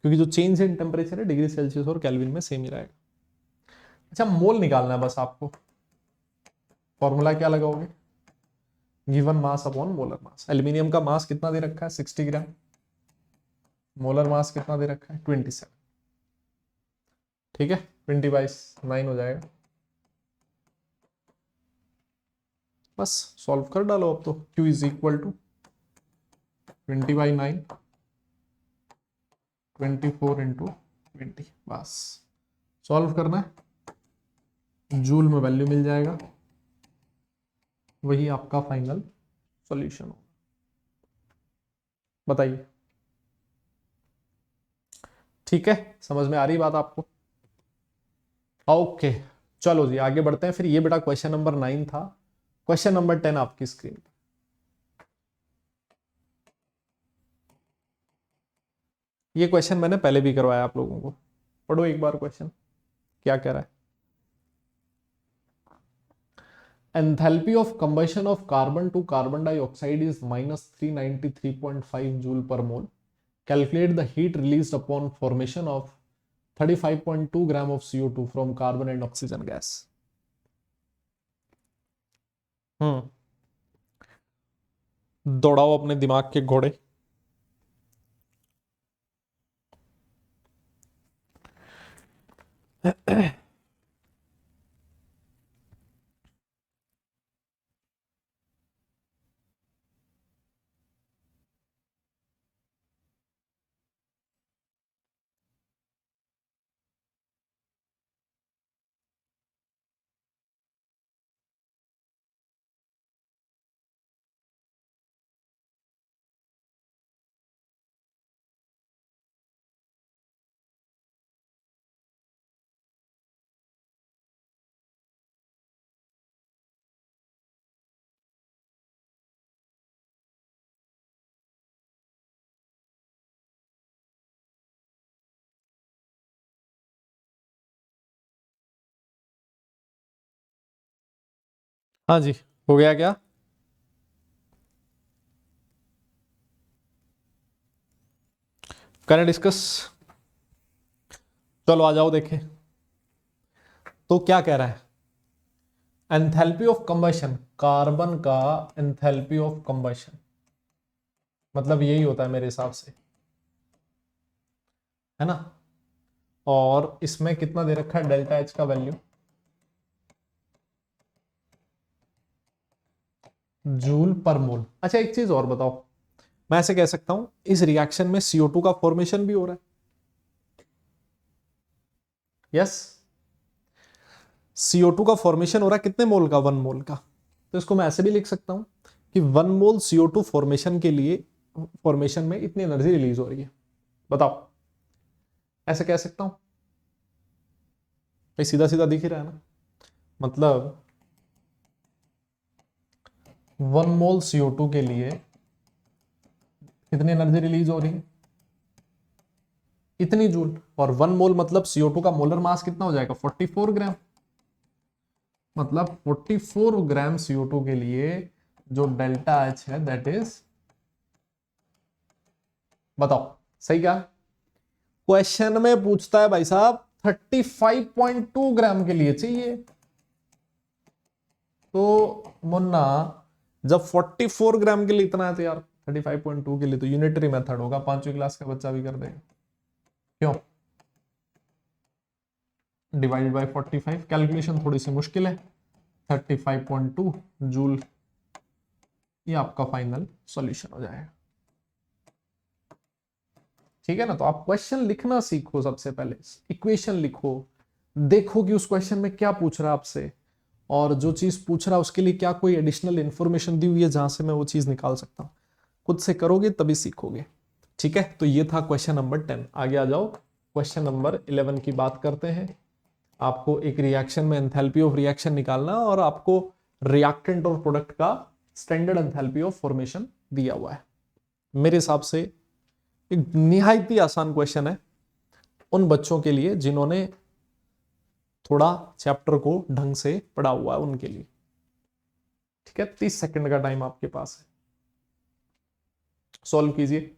[SPEAKER 1] क्योंकि जो चेंज इन टेम्परेचर है डिग्री सेल्सियस और केल्विन में सेम ही रहेगा। अच्छा, मोल निकालना है बस आपको, फॉर्मूला क्या लगाओगे, given mass upon molar mass. Aluminium का मास कितना दे रखा है 60 ग्राम, मोलर मास कितना दे रखा है 27। ठीक है, 20/9 हो जाएगा, बस सॉल्व कर डालो अब तो। Q is equal to 20/9 24 into 20, बस सॉल्व करना है, जूल में वैल्यू मिल जाएगा, वही आपका फाइनल सॉल्यूशन होगा। बताइए, ठीक है, समझ में आ रही बात आपको? ओके, चलो जी आगे बढ़ते हैं फिर। ये बेटा क्वेश्चन नंबर 9 था। क्वेश्चन नंबर 10 आपकी स्क्रीन पर। ये क्वेश्चन मैंने पहले भी करवाया आप लोगों को, पढ़ो एक बार क्वेश्चन क्या कह रहा है। Enthalpy of combustion of carbon to carbon dioxide is -393.5 joule per mole. Calculate the heat released upon formation of 35.2 gram of CO2 from carbon and oxygen gas. दौड़ाओ अपने दिमाग के घोड़े। हाँ जी, हो गया क्या? करें डिस्कस? चलो आ जाओ देखें, तो क्या कह रहा है। एंथैल्पी ऑफ कंबशन, कार्बन का एंथैल्पी ऑफ कंबशन मतलब यही होता है मेरे हिसाब से, है ना। और इसमें कितना दे रखा है डेल्टा एच का वैल्यू, जूल पर मोल। अच्छा एक चीज और बताओ, मैं ऐसे कह सकता हूं इस रिएक्शन में CO2 का फॉर्मेशन भी हो रहा है। यस, CO2 का फॉर्मेशन हो रहा है, कितने मोल का, 1 मोल का। तो इसको मैं ऐसे भी लिख सकता हूं कि 1 मोल CO2 फॉर्मेशन के लिए, फॉर्मेशन में इतनी एनर्जी रिलीज हो रही है। बताओ, ऐसे कह सकता हूं भाई, सीधा सीधा दिख ही रहा है ना। मतलब 1 मोल CO2 के लिए कितनी एनर्जी रिलीज हो रही है, इतनी जूल। और 1 मोल मतलब CO2 का मोलर मास कितना हो जाएगा 44 ग्राम। मतलब 44 ग्राम CO2 के लिए जो डेल्टा एच है दैट इज, बताओ सही क्या। क्वेश्चन में पूछता है भाई साहब 35.2 ग्राम के लिए चाहिए, तो मुन्ना जब 44 ग्राम के लिए इतना है तो यार 35.2 के लिए तो यूनिटरी मेथड होगा, 5वीं क्लास का बच्चा भी कर देगा। क्यों? डिवाइडेड बाय 45, कैलकुलेशन थोड़ी सी मुश्किल है। 35.2 जूल, ये आपका फाइनल सॉल्यूशन हो जाएगा। ठीक है ना? तो आप क्वेश्चन लिखना सीखो, सबसे पहले इक्वेशन लिखो, देखो कि उस क्वेश्चन में क्या पूछ रहा है आपसे, और जो चीज पूछ रहा है उसके लिए क्या कोई एडिशनल इंफॉर्मेशन दी हुई है जहां से मैं वो चीज निकाल सकता हूं। खुद से करोगे तभी सीखोगे। ठीक है, तो ये था क्वेश्चन नंबर 10। आगे आ जाओ, क्वेश्चन नंबर 11 की बात करते हैं। आपको एक रिएक्शन में एंथैल्पी ऑफ रिएक्शन निकालना, और आपको रिएक्टेंट और प्रोडक्ट का स्टैंडर्ड एंथैल्पी ऑफ फॉर्मेशन दिया हुआ है। मेरे हिसाब से एक निहायत ही आसान क्वेश्चन है उन बच्चों के लिए जिन्होंने थोड़ा चैप्टर को ढंग से पढ़ा हुआ है उनके लिए। ठीक है, 30 सेकंड का टाइम आपके पास है, सॉल्व कीजिए।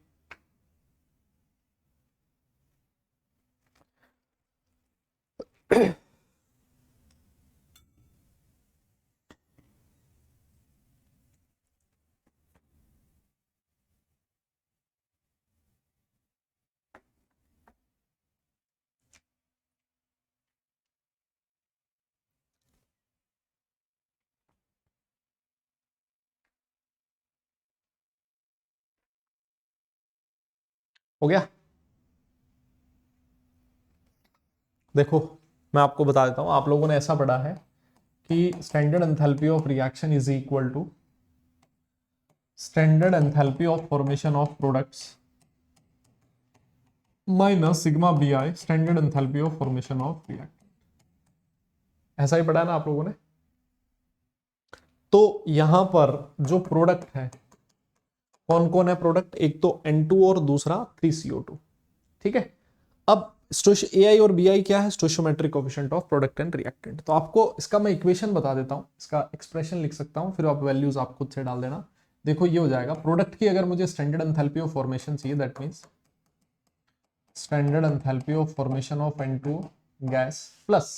[SPEAKER 1] हो गया? देखो, मैं आपको बता देता हूं, आप लोगों ने ऐसा पढ़ा है कि standard enthalpy of reaction is equal to standard enthalpy of formation of products minus sigma B I standard enthalpy of formation of react. ऐसा ही पढ़ा है ना आप लोगों ने? तो यहां पर जो प्रोडक्ट है, कौन कौन है प्रोडक्ट? एक तो N2 और दूसरा 3CO2। ठीक है, अब AI और BI क्या है? Stoichiometric coefficient of product and reactant. तो आपको इसका मैं इक्वेशन बता देता हूं, इसका एक्सप्रेशन लिख सकता हूं, फिर आप वैल्यूज आप खुद से डाल देना। देखो ये हो जाएगा, प्रोडक्ट की अगर मुझे स्टैंडर्ड एंथैल्पी ऑफ फॉर्मेशन चाहिए, that means standard enthalpy of formation of N2 gas plus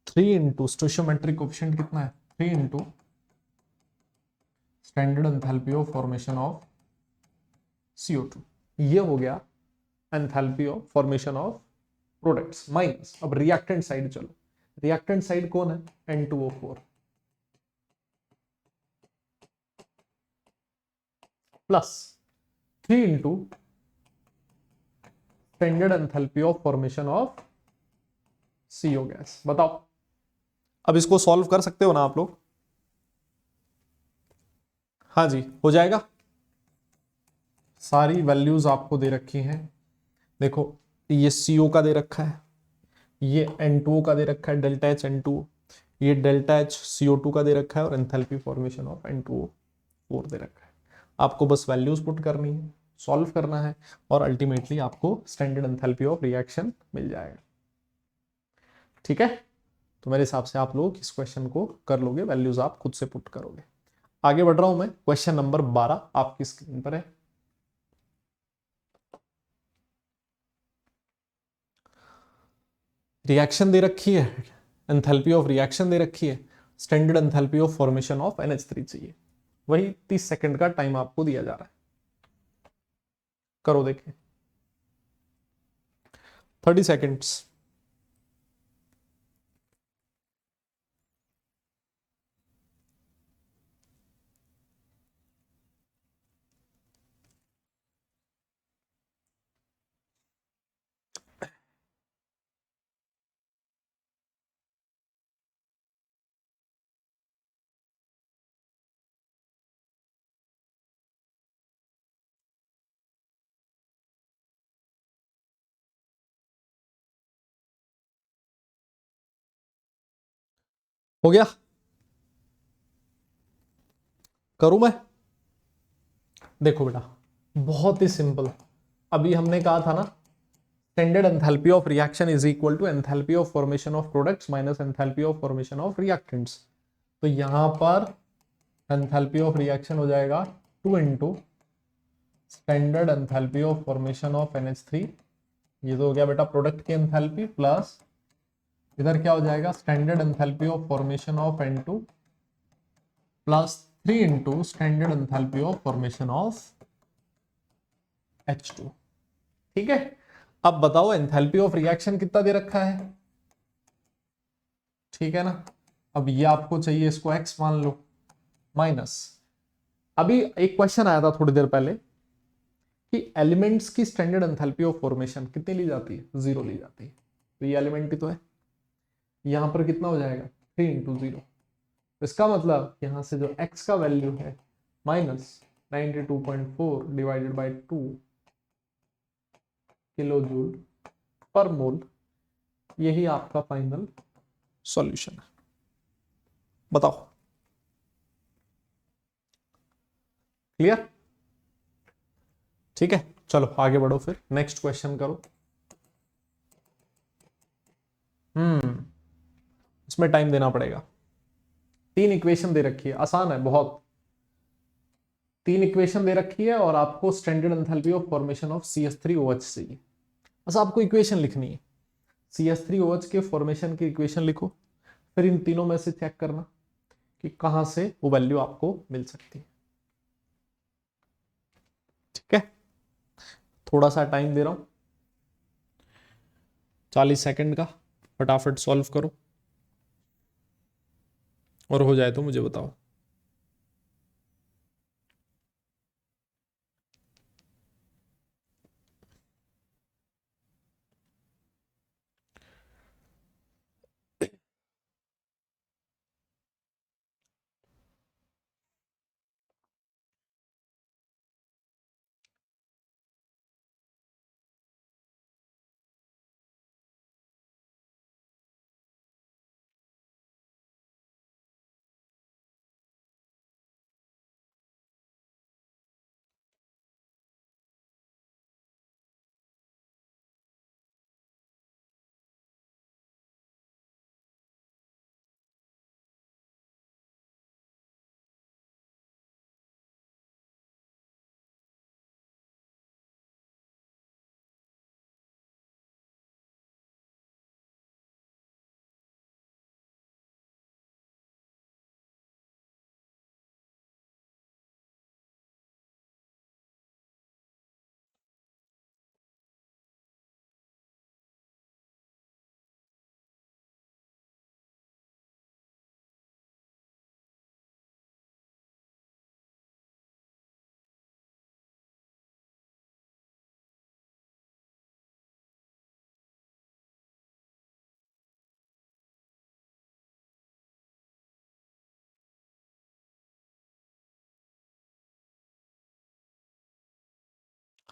[SPEAKER 1] 3 into stoichiometric coefficient कितना है? 3 into standard enthalpy of formation of CO2। ये हो गया enthalpy of formation of products minus, अब रिएक्टेंट साइड चलो, reactant side कौन है? N2O4 plus 3 into standard enthalpy of formation of CO gas. बताओ, अब इसको सॉल्व कर सकते हो ना आप लोग? हाँ जी, हो जाएगा। सारी वैल्यूज आपको दे रखी हैं। देखो, ये CO का दे रखा है, ये N2O का दे रखा है, डेल्टा H N2O, ये डेल्टा H CO2 का दे रखा है, और एंथैल्पी फॉर्मेशन ऑफ N2O4 दे रखा है। आपको बस वैल्यूज पुट करनी है, सॉल्व करना है, और अल्टीमेटली आपको स्टैंडर्ड एंथैल्पी ऑफ रिएक्शन मिल जाएगा। ठीक है, तो मेरे हिसाब से आप लोग इस क्वेश्चन को कर लोगे, वैल्यूज आप खुद से पुट करोगे। आगे बढ़ रहा हूं मैं, क्वेश्चन नंबर 12 आपकी स्क्रीन पर है। रिएक्शन दे रखी है, एंथैल्पी ऑफ रिएक्शन दे रखी है, standard enthalpy of formation of NH3 चाहिए। वही 30 सेकंड का टाइम आपको दिया जा रहा है, करो देखें। 30 सेकेंड्स। हो गया? करूं मैं? देखो बेटा, बहुत ही सिंपल। अभी हमने कहा था ना, standard enthalpy of reaction is equal to enthalpy of formation of products minus enthalpy of formation of reactants. तो यहां पर एंथैल्पी ऑफ रिएक्शन हो जाएगा 2 into standard enthalpy of formation of NH3। ये तो हो गया बेटा प्रोडक्ट की एंथैल्पी, प्लस इधर क्या हो जाएगा? Standard enthalpy of formation of N2 plus 3 into standard enthalpy of formation of H2। ठीक है, अब बताओ एंथैल्पी ऑफ रिएक्शन कितना दे रखा है, ठीक है ना। अब ये आपको चाहिए, इसको x मान लो, माइनस, अभी एक क्वेश्चन आया था थोड़ी देर पहले कि एलिमेंट्स की स्टैंडर्ड एंथैल्पी ऑफ फॉर्मेशन कितनी ली जाती है, 0 ली जाती है। तो ये एलिमेंट ही तो है, यहां पर कितना हो जाएगा 3 इंटू 0। इसका मतलब यहां से जो x का वैल्यू है minus 92.4 divided by 2 kilo joule per mole, यही आपका फाइनल सॉल्यूशन है। बताओ, क्लियर? ठीक है, चलो आगे बढ़ो, फिर नेक्स्ट क्वेश्चन करो। इसमें टाइम देना पड़ेगा। 3 इक्वेशन दे रखी है, आसान है बहुत। 3 इक्वेशन दे रखी है और आपको standard enthalpy of formation of CH3OH चाहिए। बस आपको इक्वेशन लिखनी है, CH3OH के फॉर्मेशन की इक्वेशन लिखो, फिर इन तीनों में से चेक करना कि कहां से वो वैल्यू आपको मिल सकती है। ठीक है, थोड़ा सा टाइम दे रहा हूं, 40 सेकंड का, फटाफट सॉल्व करो और हो जाए तो मुझे बताओ।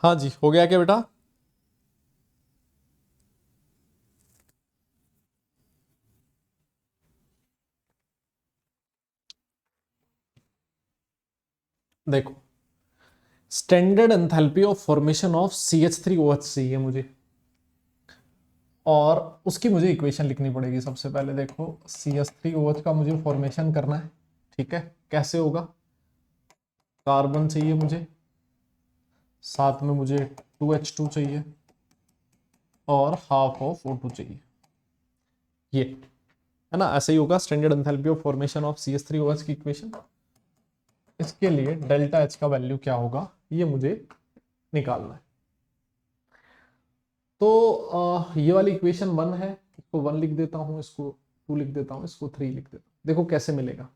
[SPEAKER 1] हाँ जी, हो गया क्या बेटा? देखो, standard enthalpy of formation of CH3OH चाहिए मुझे, और उसकी मुझे इक्वेशन लिखनी पड़ेगी। सबसे पहले देखो, CH3OH का मुझे फॉर्मेशन करना है, ठीक है। कैसे होगा, कार्बन चाहिए मुझे, साथ में मुझे 2H2 चाहिए और हाफ ऑफ O2 चाहिए, ये है ना। ऐसे ही होगा standard enthalpy of formation of CH3OH की इक्वेशन। इसके लिए डेल्टा H का वैल्यू क्या होगा, ये मुझे निकालना है। तो ये वाली इक्वेशन 1 है, इसको 1 लिख देता हूं, इसको 2 लिख देता हूं, इसको 3 लिख देता हूं। देखो कैसे मिलेगा,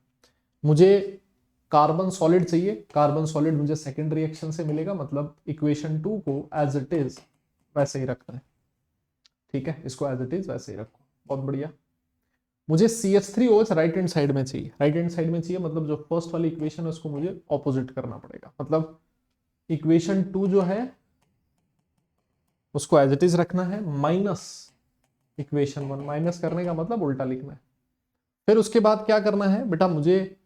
[SPEAKER 1] मुझे कार्बन सॉलिड चाहिए, कार्बन सॉलिड मुझे सेकेंड रिएक्शन से मिलेगा, मतलब इक्वेशन 2 को एज इट इज वैसे ही रखना है, ठीक है। इसको एज इट इज वैसे ही रखो, बहुत बढ़िया। मुझे CH3OH राइट हैंड साइड में चाहिए, राइट हैंड साइड में चाहिए मतलब जो फर्स्ट वाली इक्वेशन है उसको मुझे ऑपोजिट करना पड़ेगा, मतलब इक्वेशन 2 जो है उसको एज इट इज रखना है, माइनस इक्वेशन 1। माइनस करने का मतलब उल्टा लिखना है। फिर उसके बाद क्या करना है बेटा, मुझे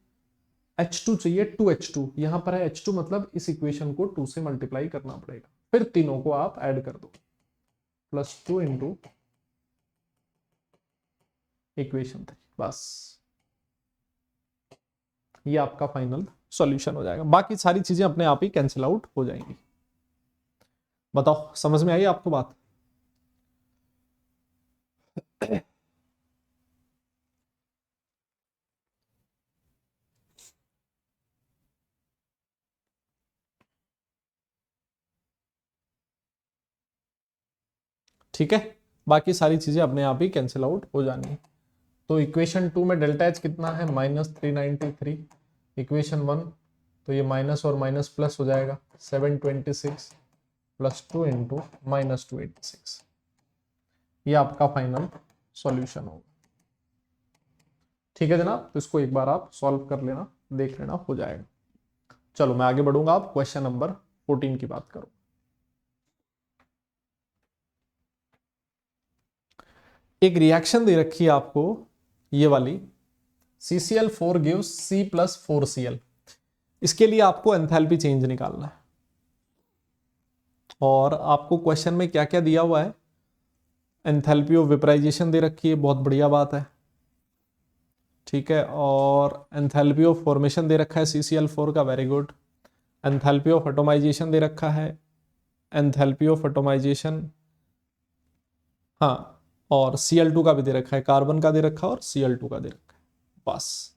[SPEAKER 1] H2 चाहिए, 2H2, यहां पर है H2, मतलब इस इक्वेशन को 2 से मल्टीप्लाई करना पड़ेगा। फिर तीनों को आप ऐड कर दो, +2 इंटू इक्वेशन 3, बस ये आपका फाइनल सॉल्यूशन हो जाएगा। बाकी सारी चीजें अपने आप ही कैंसिल आउट हो जाएंगी। बताओ, समझ में आई आपको बात? ठीक है, बाकी सारी चीजें अपने आप ही कैंसिल आउट हो जानी है। तो इक्वेशन 2 में डेल्टा एच कितना है -393, इक्वेशन 1 तो ये माइनस और माइनस प्लस हो जाएगा 726 प्लस 2 इंटू -286, ये आपका फाइनल सॉल्यूशन होगा। ठीक है जनाब, तो इसको एक बार आप सॉल्व कर लेना, देख लेना, हो जाएगा। चलो मैं आगे बढ़ूंगा, आप क्वेश्चन नंबर 14 की बात करो। एक रिएक्शन दे रखी है आपको ये वाली, CCl4 गिव्स C+4Cl। इसके लिए आपको एंथैल्पी चेंज निकालना है, और आपको क्वेश्चन में क्या क्या दिया हुआ है, एंथैल्पी ऑफ वेपराइजेशन दे रखी है, बहुत बढ़िया बात है। ठीक है, और एंथैल्पी ऑफ फॉर्मेशन दे रखा है CCl4 का, very good. Enthalpy of atomisation दे रखा है, एंथैल्पी ऑफ एटोमाइजेशन, हाँ, और Cl2 का भी दे रखा है, कार्बन का दे रखा है और Cl2 का दे रखा है, बस।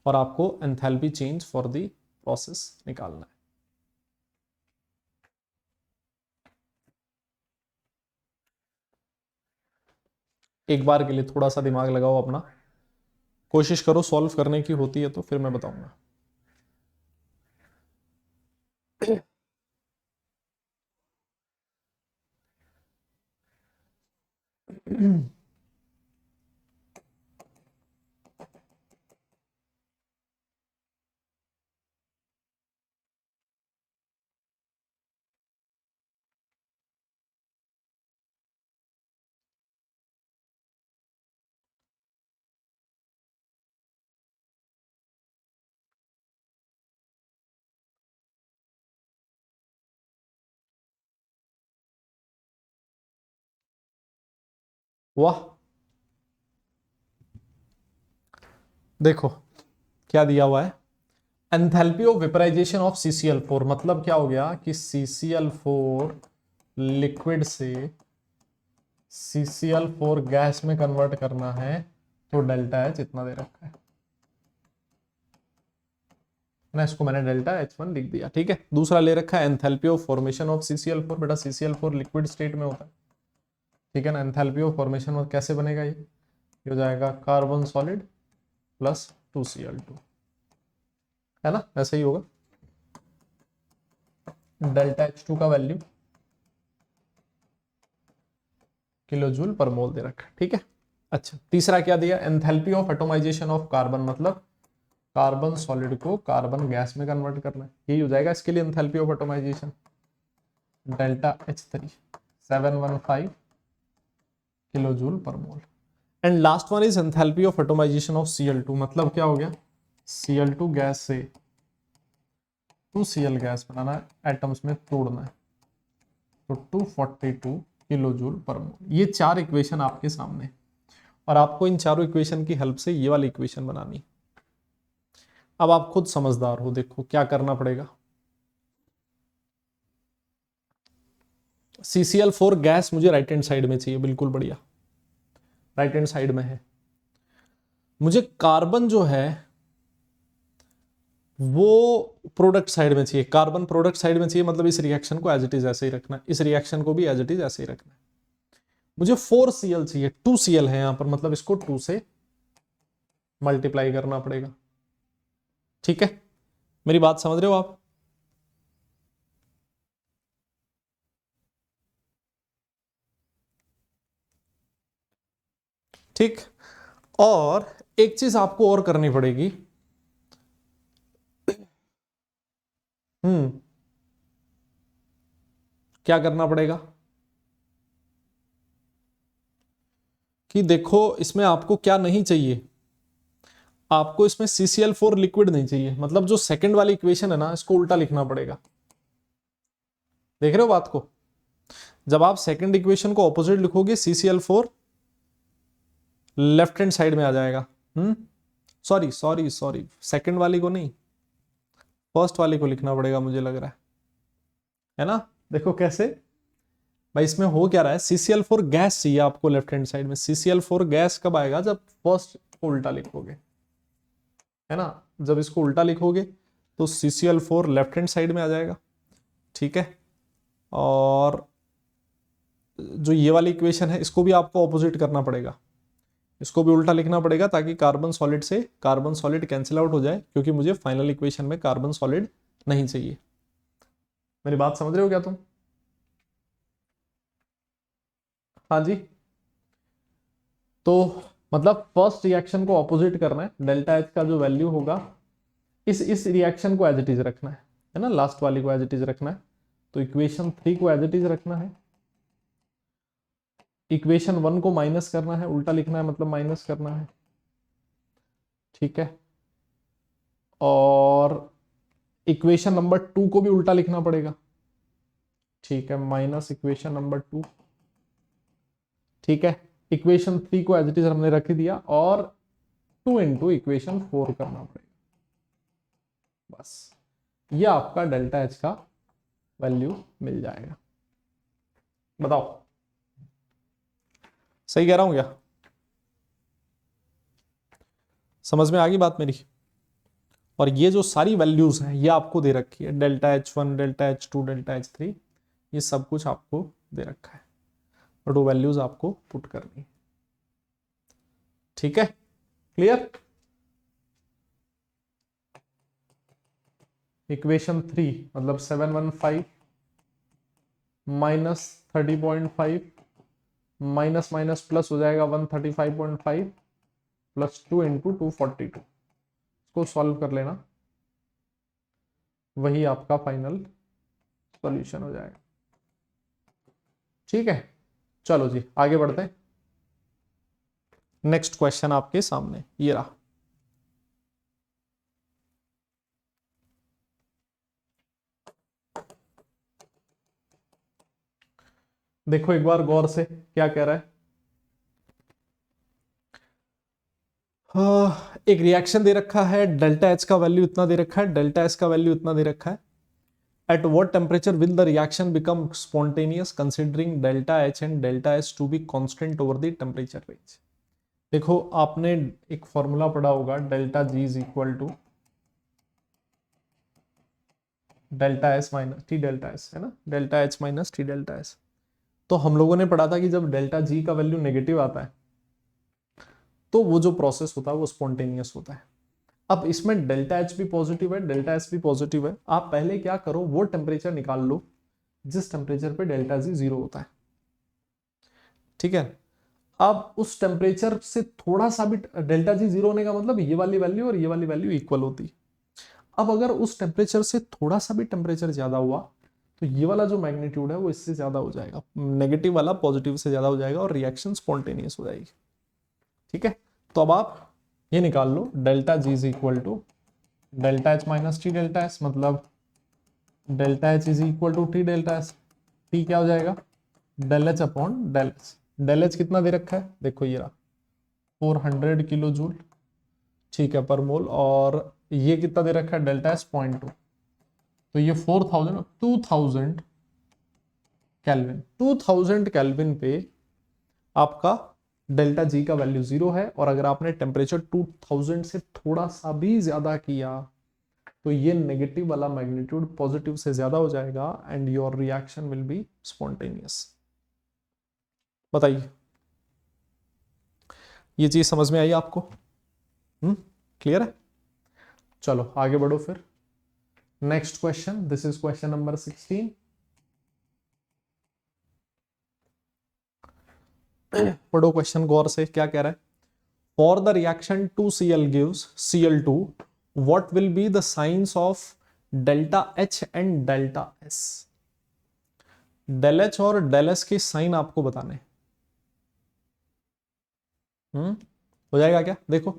[SPEAKER 1] और आपको enthalpy change for the process निकालना है। एक बार के लिए थोड़ा सा दिमाग लगाओ अपना, कोशिश करो सॉल्व करने की, होती है तो फिर मैं बताऊंगा। वाह, देखो क्या दिया हुआ है, enthalpy of vaporisation of CCl4, मतलब क्या हो गया कि CCl4 लिक्विड से CCl4 गैस में कन्वर्ट करना है, तो डेल्टा एच इतना दे रखा है ना, इसको मैंने डेल्टा H1 लिख दिया। ठीक है, दूसरा ले रखा है enthalpy of formation of CCl4, बेटा CCl4 लिक्विड स्टेट में होता है, ठीक है ना। एंथैल्पी ऑफ फॉर्मेशन कैसे बनेगा, ये हो जाएगा कार्बन सॉलिड प्लस 2Cl2, है ना, ऐसे ही होगा। डेल्टा H2 का वैल्यू किलो जूल पर मोल दे रखा है, ठीक है। अच्छा, तीसरा क्या दिया, enthalpy of atomisation of carbon, मतलब कार्बन सॉलिड को कार्बन गैस में कन्वर्ट करना है, यही हो जाएगा इसके लिए enthalpy of atomisation, delta H3 715 kilo joule per mole. And last one is enthalpy of atomisation of Cl2, मतलब क्या हो गया, Cl2 गैस से 2Cl गैस बनाना है, एटम्स में तोड़ना है, तो 242 किलो जूल पर मोल। ये चार इक्वेशन आपके सामने, और आपको इन चारों इक्वेशन की हेल्प से ये वाली इक्वेशन बनानी। अब आप खुद समझदार हो, देखो क्या करना पड़ेगा। CCl4 गैस मुझे राइट हैंड साइड में चाहिए, बिल्कुल बढ़िया, राइट हैंड साइड में है। मुझे कार्बन जो है वो प्रोडक्ट साइड में चाहिए, कार्बन प्रोडक्ट साइड में चाहिए, मतलब इस रिएक्शन को एज इट इज ऐसे ही रखना है, इस रिएक्शन को भी एज इट इज ऐसे ही रखना है। मुझे 4Cl चाहिए, 2Cl है यहां पर, मतलब इसको 2 से मल्टीप्लाई करना पड़ेगा। ठीक है, मेरी बात समझ रहे हो आप। ठीक, और एक चीज आपको और करनी पड़ेगी, क्या करना पड़ेगा कि देखो इसमें आपको क्या नहीं चाहिए, आपको इसमें CCl4 लिक्विड नहीं चाहिए, मतलब जो सेकंड वाली इक्वेशन है ना, इसको उल्टा लिखना पड़ेगा। देख रहे हो बात को, जब आप सेकंड इक्वेशन को ऑपोजिट लिखोगे CCl4 लेफ्ट हैंड साइड में आ जाएगा। सॉरी सॉरी सॉरी, सेकंड वाली को नहीं, फर्स्ट वाली को लिखना पड़ेगा मुझे लग रहा है ना। देखो कैसे भाई, इसमें हो क्या रहा है, CCl4 गैस चाहिए आपको लेफ्ट हैंड साइड में, CCl4 गैस कब आएगा, जब फर्स्ट को उल्टा लिखोगे, है ना। जब इसको उल्टा लिखोगे तो CCl4 लेफ्ट हैंड साइड में आ जाएगा, ठीक है। और जो ये वाली इक्वेशन है इसको भी आपको ऑपोजिट करना पड़ेगा, इसको भी उल्टा लिखना पड़ेगा ताकि कार्बन सॉलिड से कार्बन सॉलिड कैंसिल आउट हो जाए, क्योंकि मुझे फाइनल इक्वेशन में कार्बन सॉलिड नहीं चाहिए। मेरी बात समझ रहे हो क्या तुम? हाँ जी। तो मतलब फर्स्ट रिएक्शन को ऑपोजिट करना है, डेल्टा एच का जो वैल्यू होगा इस रिएक्शन को एज इट इज रखना है ना, लास्ट वाली को एज इट इज रखना है। तो इक्वेशन 3 को एज इट इज रखना है, इक्वेशन 1 को माइनस करना है, उल्टा लिखना है मतलब माइनस करना है, ठीक है। और इक्वेशन नंबर 2 को भी उल्टा लिखना पड़ेगा, ठीक है, माइनस इक्वेशन नंबर 2, ठीक है। इक्वेशन 3 को एज इट इज हमने रख दिया और 2 इंटू इक्वेशन 4 करना पड़ेगा, बस ये आपका डेल्टा एच का वैल्यू मिल जाएगा। बताओ सही कह रहा हूं क्या? समझ में आ गई बात मेरी? और ये जो सारी वैल्यूज हैं ये आपको दे रखी है, delta H1, delta H2, delta H3, ये सब कुछ आपको दे रखा है और वो वैल्यूज आपको पुट करनी है, ठीक है। क्लियर? इक्वेशन 3 मतलब 715 माइनस 30.5 माइनस माइनस प्लस हो जाएगा 135.5 प्लस 2 इंटू 242, इसको सॉल्व कर लेना, वही आपका फाइनल सॉल्यूशन हो जाएगा, ठीक है। चलो जी आगे बढ़ते हैं। नेक्स्ट क्वेश्चन आपके सामने ये रहा। देखो एक बार गौर से क्या कह रहा है। एक रिएक्शन दे रखा है, डेल्टा एच का वैल्यू इतना दे रखा है, डेल्टा एस का वैल्यू इतना दे रखा है। At what temperature will the reaction become spontaneous considering delta H and delta S to be constant over the temperature range. देखो आपने एक फॉर्मूला पढ़ा होगा, delta G is equal to delta S minus T delta S, है ना, delta H minus T delta S. तो हम लोगों ने पढ़ा था कि जब डेल्टा जी का वैल्यू नेगेटिव आता है तो वो जो प्रोसेस होता है वो स्पॉन्टेनियस होता है। अब इसमें डेल्टा एच भी पॉजिटिव है, डेल्टा एस भी पॉजिटिव है। आप पहले क्या करो, वो टेम्परेचर निकाल लो जिस टेम्परेचर पे डेल्टा जी 0 होता है, ठीक है। अब उस टेम्परेचर से थोड़ा सा भी डेल्टा जी 0 होने का मतलब ये वाली वैल्यू और ये वाली वैल्यू इक्वल होती। अब अगर उस टेम्परेचर से थोड़ा सा भी टेम्परेचर ज्यादा हुआ तो ये वाला जो मैग्नीट्यूड है वो इससे ज्यादा हो जाएगा, नेगेटिव वाला पॉजिटिव से ज्यादा हो जाएगा और रिएक्शन स्पॉन्टेनियस हो जाएगी, ठीक है। तो अब आप ये निकाल लो, delta G is equal to delta H minus T delta S, मतलब delta H is equal to T delta S. T क्या हो जाएगा, del H upon del H. Del H कितना दे रखा है, देखो ये रहा 400 किलो जूल, ठीक है, पर मोल। और ये कितना दे रखा है, डेल्टा एस 0.2, तो ये 2000 केल्विन, 2000 केल्विन पे आपका डेल्टा जी का वैल्यू 0 है। और अगर आपने टेम्परेचर 2000 से थोड़ा सा भी ज्यादा किया तो ये नेगेटिव वाला मैग्नीट्यूड पॉजिटिव से ज्यादा हो जाएगा and your reaction will be spontaneous. बताइए ये चीज समझ में आई आपको? क्लियर है? चलो आगे बढ़ो फिर। Next question, this is question number 16। पढ़ो क्वेश्चन गौर से, क्या कह रहा है। For the reaction 2Cl gives Cl2, what will be the signs of delta H and delta S? Del H और डेल एस के साइन आपको बताने। हो जाएगा क्या? देखो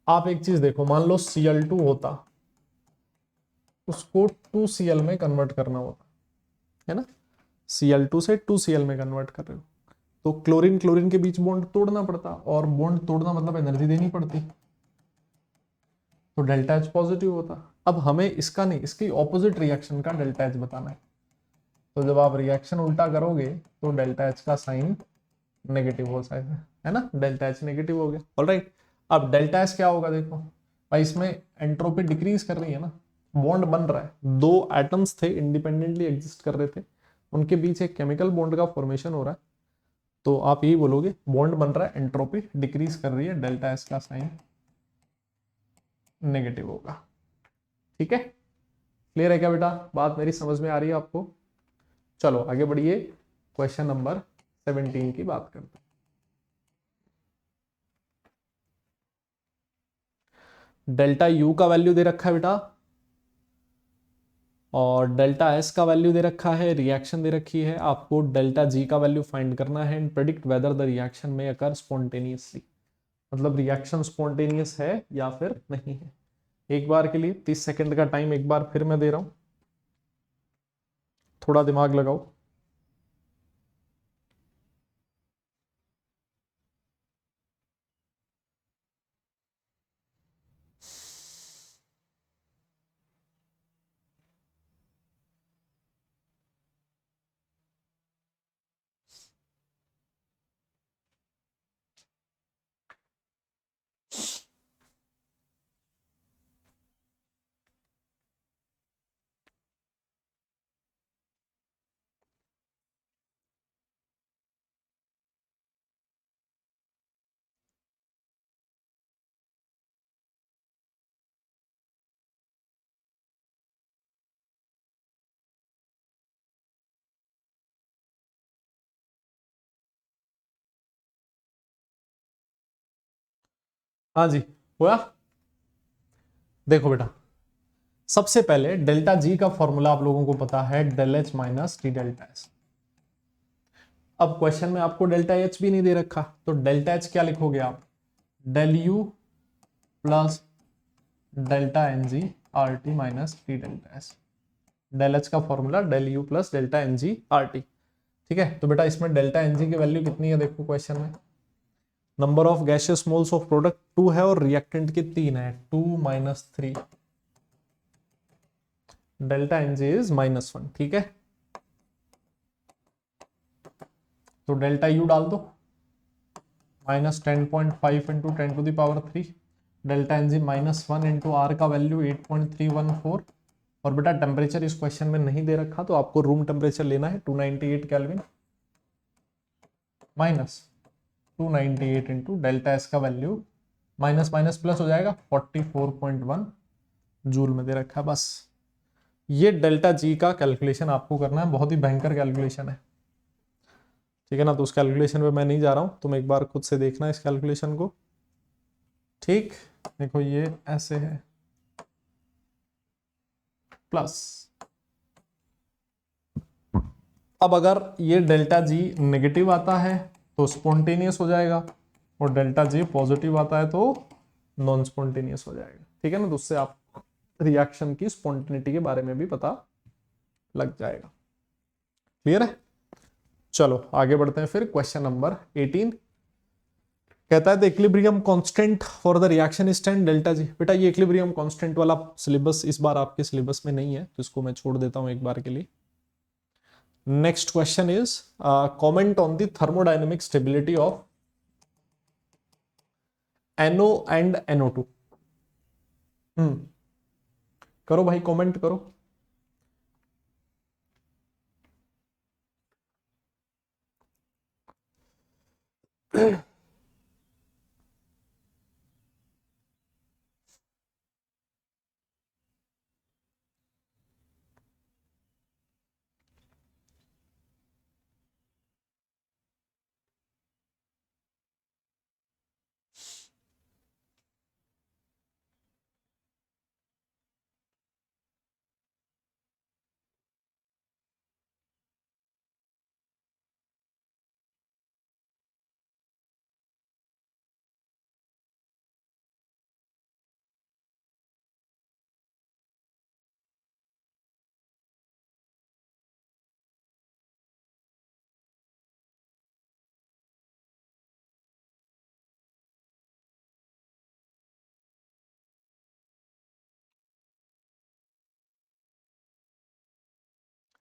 [SPEAKER 1] आप एक चीज देखो, मान लो Cl2 होता, उसको 2Cl में कन्वर्ट करना होता है ना, Cl2 से 2Cl में कन्वर्ट कर रहे हो तो क्लोरीन क्लोरीन के बीच बॉन्ड तोड़ना पड़ता, और बॉन्ड तोड़ना मतलब एनर्जी देनी पड़ती, तो डेल्टा एच पॉजिटिव होता। अब हमें इसका नहीं, इसकी ऑपोजिट रिएक्शन का डेल्टा एच बताना है। तो जब आप रिएक्शन उल्टा करोगे तो डेल्टा एच का साइन नेगेटिव हो सकता है ना, डेल्टा एच नेगेटिव हो गया, ऑलराइट। अब डेल्टा एच क्या होगा, देखो भाई इसमें एंट्रोपी डिक्रीज कर रही है ना, बॉन्ड बन रहा है, दो एटम्स थे इंडिपेंडेंटली एग्जिस्ट कर रहे थे, उनके बीच एक केमिकल बॉन्ड का फॉर्मेशन हो रहा है, तो आप यही बोलोगे बॉन्ड बन रहा है, एंट्रोपी डिक्रीज कर रही है, डेल्टा एस का साइन नेगेटिव होगा। ठीक है, क्लियर है क्या बेटा? बात मेरी समझ में आ रही है आपको? चलो आगे बढ़िए, क्वेश्चन नंबर 17 की बात करते हैं। डेल्टा यू का वैल्यू दे रखा है बेटा, और डेल्टा एस का वैल्यू दे रखा है, रिएक्शन दे रखी है, आपको डेल्टा जी का वैल्यू फाइंड करना है and predict whether the reaction में अकर स्पॉन्टेनियसली, मतलब रिएक्शन स्पॉन्टेनियस है या फिर नहीं है। एक बार के लिए 30 सेकंड का टाइम एक बार फिर मैं दे रहा हूं, थोड़ा दिमाग लगाओ। हाँ जी, हुआ? देखो बेटा, सबसे पहले डेल्टा जी का फॉर्मूला आप लोगों को पता है, del H minus D delta S. अब क्वेश्चन में आपको डेल्टा एच भी नहीं दे रखा, तो डेल्टा एच क्या लिखोगे आप? Del U plus delta N G R T minus D delta S. Del H का formula del U plus delta N G R T. ठीक है, तो बेटा इसमें डेल्टा एन जी की वैल्यू कितनी है देखो क्वेश्चन में, number of gaseous moles of product 2 है और रिएक्टेंट की 3 है, 2 minus 3, delta N G is -1। ठीक है, तो डेल्टा यू डाल दो, -10.5 into 10⁻³ delta N G -1 into R का वैल्यू 8.314। और बेटा टेम्परेचर इस क्वेश्चन में नहीं दे रखा, तो आपको रूम टेम्परेचर लेना है 298 kelvin minus 298 into delta S का वैल्यू माइनस माइनस प्लस हो जाएगा 44.1 जूल में दे रखा है। बस ये डेल्टा जी का कैलकुलेशन आपको करना है, बहुत ही भयंकर कैलकुलेशन है। ठीक है ना, तो उस कैलकुलेशन पे मैं नहीं जा रहा हूं, तुम एक बार खुद से देखना इस कैलकुलेशन को। ठीक, देखो ये ऐसे है, प्लस अब अगर ये डेल्टा जी नेगेटिव आता है तो स्पॉन्टेनियस हो जाएगा, और डेल्टा जी पॉजिटिव आता है तो नॉन स्पॉन्टेनियस हो जाएगा। ठीक है ना, तो उससे आप रिएक्शन की स्पॉन्टेनिटी के बारे में भी पता लग जाएगा। क्लियर है? चलो आगे बढ़ते हैं फिर, क्वेश्चन नंबर 18 कहता है the equilibrium constant for the reaction is tan delta G. बेटा ये इक्विलिब्रियम कांस्टेंट वाला सिलेबस इस बार आपके सिलेबस में नहीं है, तो इसको मैं छोड़ देता हूं एक बार के लिए। Next question is comment on the thermodynamic stability of NO and NO2। करो भाई, कमेंट करो।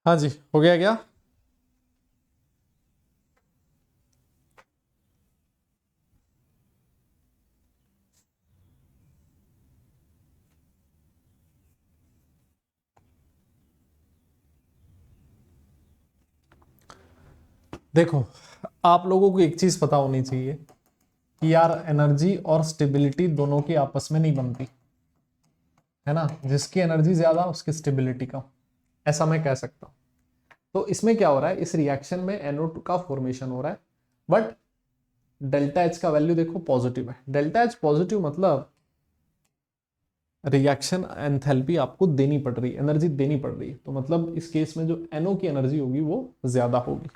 [SPEAKER 1] हाँ जी, हो गया क्या? देखो, आप लोगों को एक चीज पता होनी चाहिए कि यार एनर्जी और स्टेबिलिटी दोनों की आपस में नहीं बनती है ना। जिसकी एनर्जी ज्यादा उसकी स्टेबिलिटी कम, ऐसा मैं कह सकता हूं। तो इसमें क्या हो रहा है, इस रिएक्शन में NO2 का फॉर्मेशन हो रहा है, बट डेल्टा एच का वैल्यू देखो पॉजिटिव है। डेल्टा एच पॉजिटिव मतलब रिएक्शन एंथैल्पी आपको देनी पड़ रही है, एनर्जी देनी पड़ रही है। तो मतलब इस केस में जो NO की एनर्जी होगी वो ज्यादा होगी,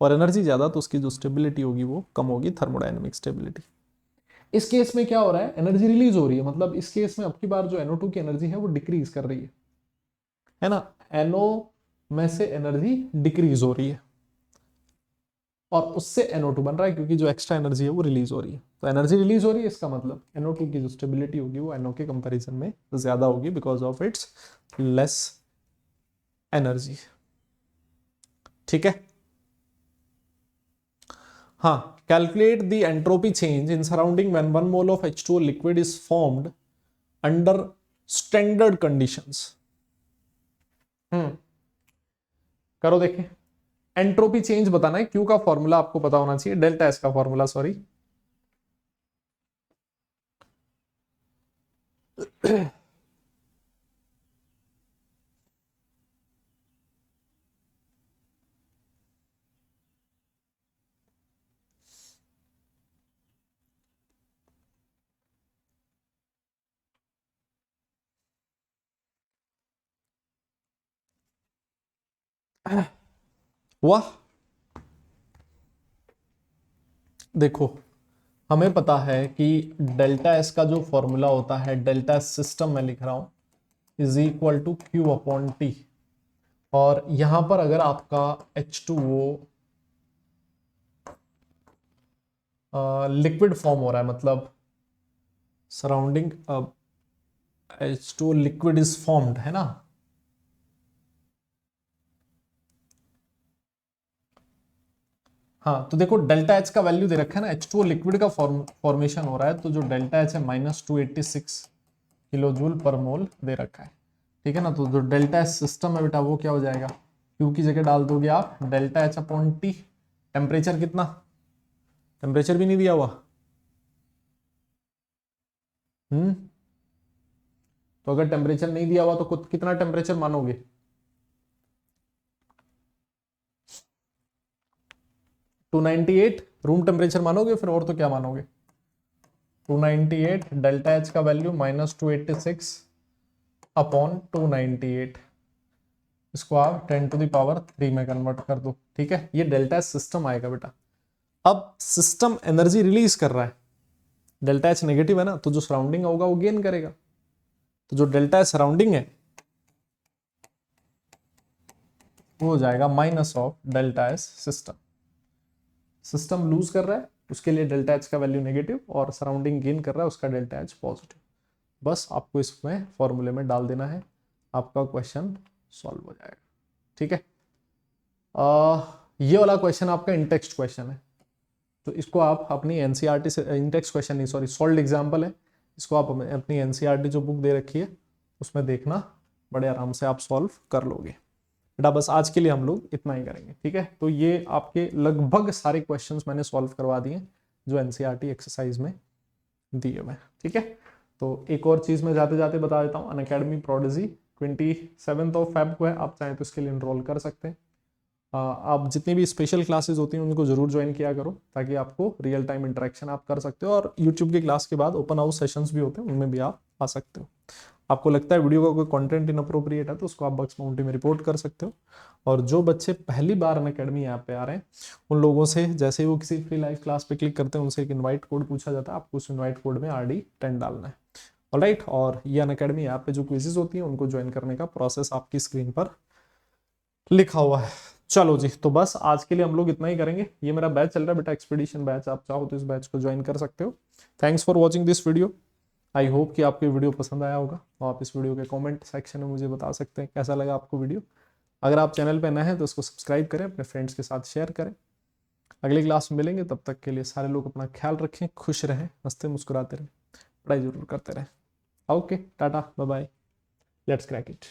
[SPEAKER 1] और एनर्जी ज्यादा तो उसकी जो स्टेबिलिटी होगी वो कम होगी, थर्मोडायनेमिक स्टेबिलिटी। इस केस में क्या हो रहा है, एनर्जी रिलीज हो रही है, मतलब इस केस में अब की बार जो NO2 की एनर्जी है वो डिक्रीज कर रही है ना। NO में से एनर्जी डिक्रीज हो रही है और उससे NO2 बन रहा है, क्योंकि जो एक्स्ट्रा एनर्जी है वो रिलीज हो रही है। तो एनर्जी रिलीज हो रही है, इसका मतलब NO2 की जो स्टेबिलिटी होगी वो NO के कंपैरिजन में ज्यादा होगी, because of its less energy. ठीक है। हाँ, calculate the entropy change in surrounding when 1 mole of H2O liquid is formed under standard conditions. करो देखें। एंट्रोपी चेंज बताना है, क्यू का फॉर्मूला आपको पता होना चाहिए, डेल्टा एस का फॉर्मूला, सॉरी। वाह, देखो हमें पता है कि डेल्टा एस का जो फॉर्मूला होता है, डेल्टा एस सिस्टम में लिख रहा हूं, is equal to Q upon T. और यहां पर अगर आपका H2O लिक्विड फॉर्म हो रहा है, मतलब surrounding H2O liquid is formed है ना, हाँ तो देखो डेल्टा एच का वैल्यू दे रखा है ना, H2O लिक्विड का फॉर्मेशन हो रहा है, तो जो डेल्टा एच है -286 किलो जूल पर मोल दे रखा है। ठीक है ना। तो जो डेल्टा एच सिस्टम है बेटा वो क्या हो जाएगा, क्यू की जगह डाल दोगे आप delta H upon T. Temperature कितना, टेम्परेचर भी नहीं दिया हुआ। हम्म तो अगर टेम्परेचर नहीं दिया हुआ तो कितना टेम्परेचर मानोगे, 298 रूम टेम्परेचर मानोगे, फिर और तो क्या मानोगे। 298 डेल्टा एच का वैल्यू -286 अपॉन 298, इसको आप 10⁻³ में कन्वर्ट कर दो। ठीक है, ये डेल्टा एच सिस्टम आएगा बेटा। अब सिस्टम एनर्जी रिलीज कर रहा है, डेल्टा एच नेगेटिव है ना, तो जो सराउंडिंग होगा वो गेन करेगा। तो जो डेल्टा एच सराउंडिंग है वो हो जाएगा minus of delta H system. System lose कर रहा है, उसके लिए डेल्टा एच का वैल्यू नेगेटिव, और सराउंडिंग गेन कर रहा है, उसका डेल्टा एच पॉजिटिव। बस आपको इसमें फॉर्मूले में डाल देना है, आपका क्वेश्चन सॉल्व हो जाएगा। ठीक है। ये वाला क्वेश्चन आपका इंटेक्स्ट क्वेश्चन है, तो इसको आप अपनी एनसीईआरटी से, इंटेक्स्ट क्वेश्चन नहीं सॉरी सॉल्व एग्जाम्पल है, इसको आप अपनी एनसीईआरटी जो बुक दे रखी है उसमें देखना, बड़े आराम से आप सॉल्व कर लोगे बेटा। बस आज के लिए हम लोग इतना ही करेंगे। ठीक है, तो ये आपके लगभग सारे क्वेश्चंस मैंने सॉल्व करवा दिए जो एनसीईआरटी एक्सरसाइज में दिए हुए। ठीक है, तो एक और चीज मैं जाते जाते बता देता हूँ, अनअकैडमी प्रोडिजी 27 फेब को है, आप चाहें तो इसके लिए इनरोल कर सकते हैं। आप जितनी भी स्पेशल क्लासेस होती हैं उनको जरूर ज्वाइन किया करो, ताकि आपको रियल टाइम इंटरेक्शन आप कर सकते हो, और यूट्यूब की क्लास के बाद ओपन हाउस सेशंस भी होते हैं, उनमें भी आप आ सकते हो। आपको लगता है वीडियो का कोई कंटेंट इनअप्रोप्रिएट है तो उसको आप बग्स बाउंटी में रिपोर्ट कर सकते हो। और जो बच्चे पहली बार अनअकैडमी ऐप पे आ रहे हैं उन लोगों से, जैसे ही वो किसी फ्री लाइव क्लास पे क्लिक करते हैं, उनसे एक इनवाइट कोड पूछा जाता है, आपको उस इनवाइट कोड में RD10 डालना है। ऑलराइट, और ये अनअकैडमी ऐप पे जो क्विजेज होती हैं उनको ज्वाइन करने का प्रोसेस आपकी स्क्रीन पर लिखा हुआ है। चलो जी, तो बस आज के लिए हम लोग इतना ही करेंगे। ये मेरा बैच चल रहा है बेटा, एक्सपीडिशन बैच, आप चाहो तो इस बैच को ज्वाइन कर सकते हो। Thanks for watching this video. I hope कि आपको वीडियो पसंद आया होगा, और आप इस वीडियो के कमेंट सेक्शन में मुझे बता सकते हैं कैसा लगा आपको वीडियो। अगर आप चैनल पर नए हैं तो इसको सब्सक्राइब करें, अपने फ्रेंड्स के साथ शेयर करें। अगली क्लास में मिलेंगे, तब तक के लिए सारे लोग अपना ख्याल रखें, खुश रहें, हंसते मुस्कुराते रहें, पढ़ाई जरूर करते रहें। Okay, tata, bye bye, let's crack it.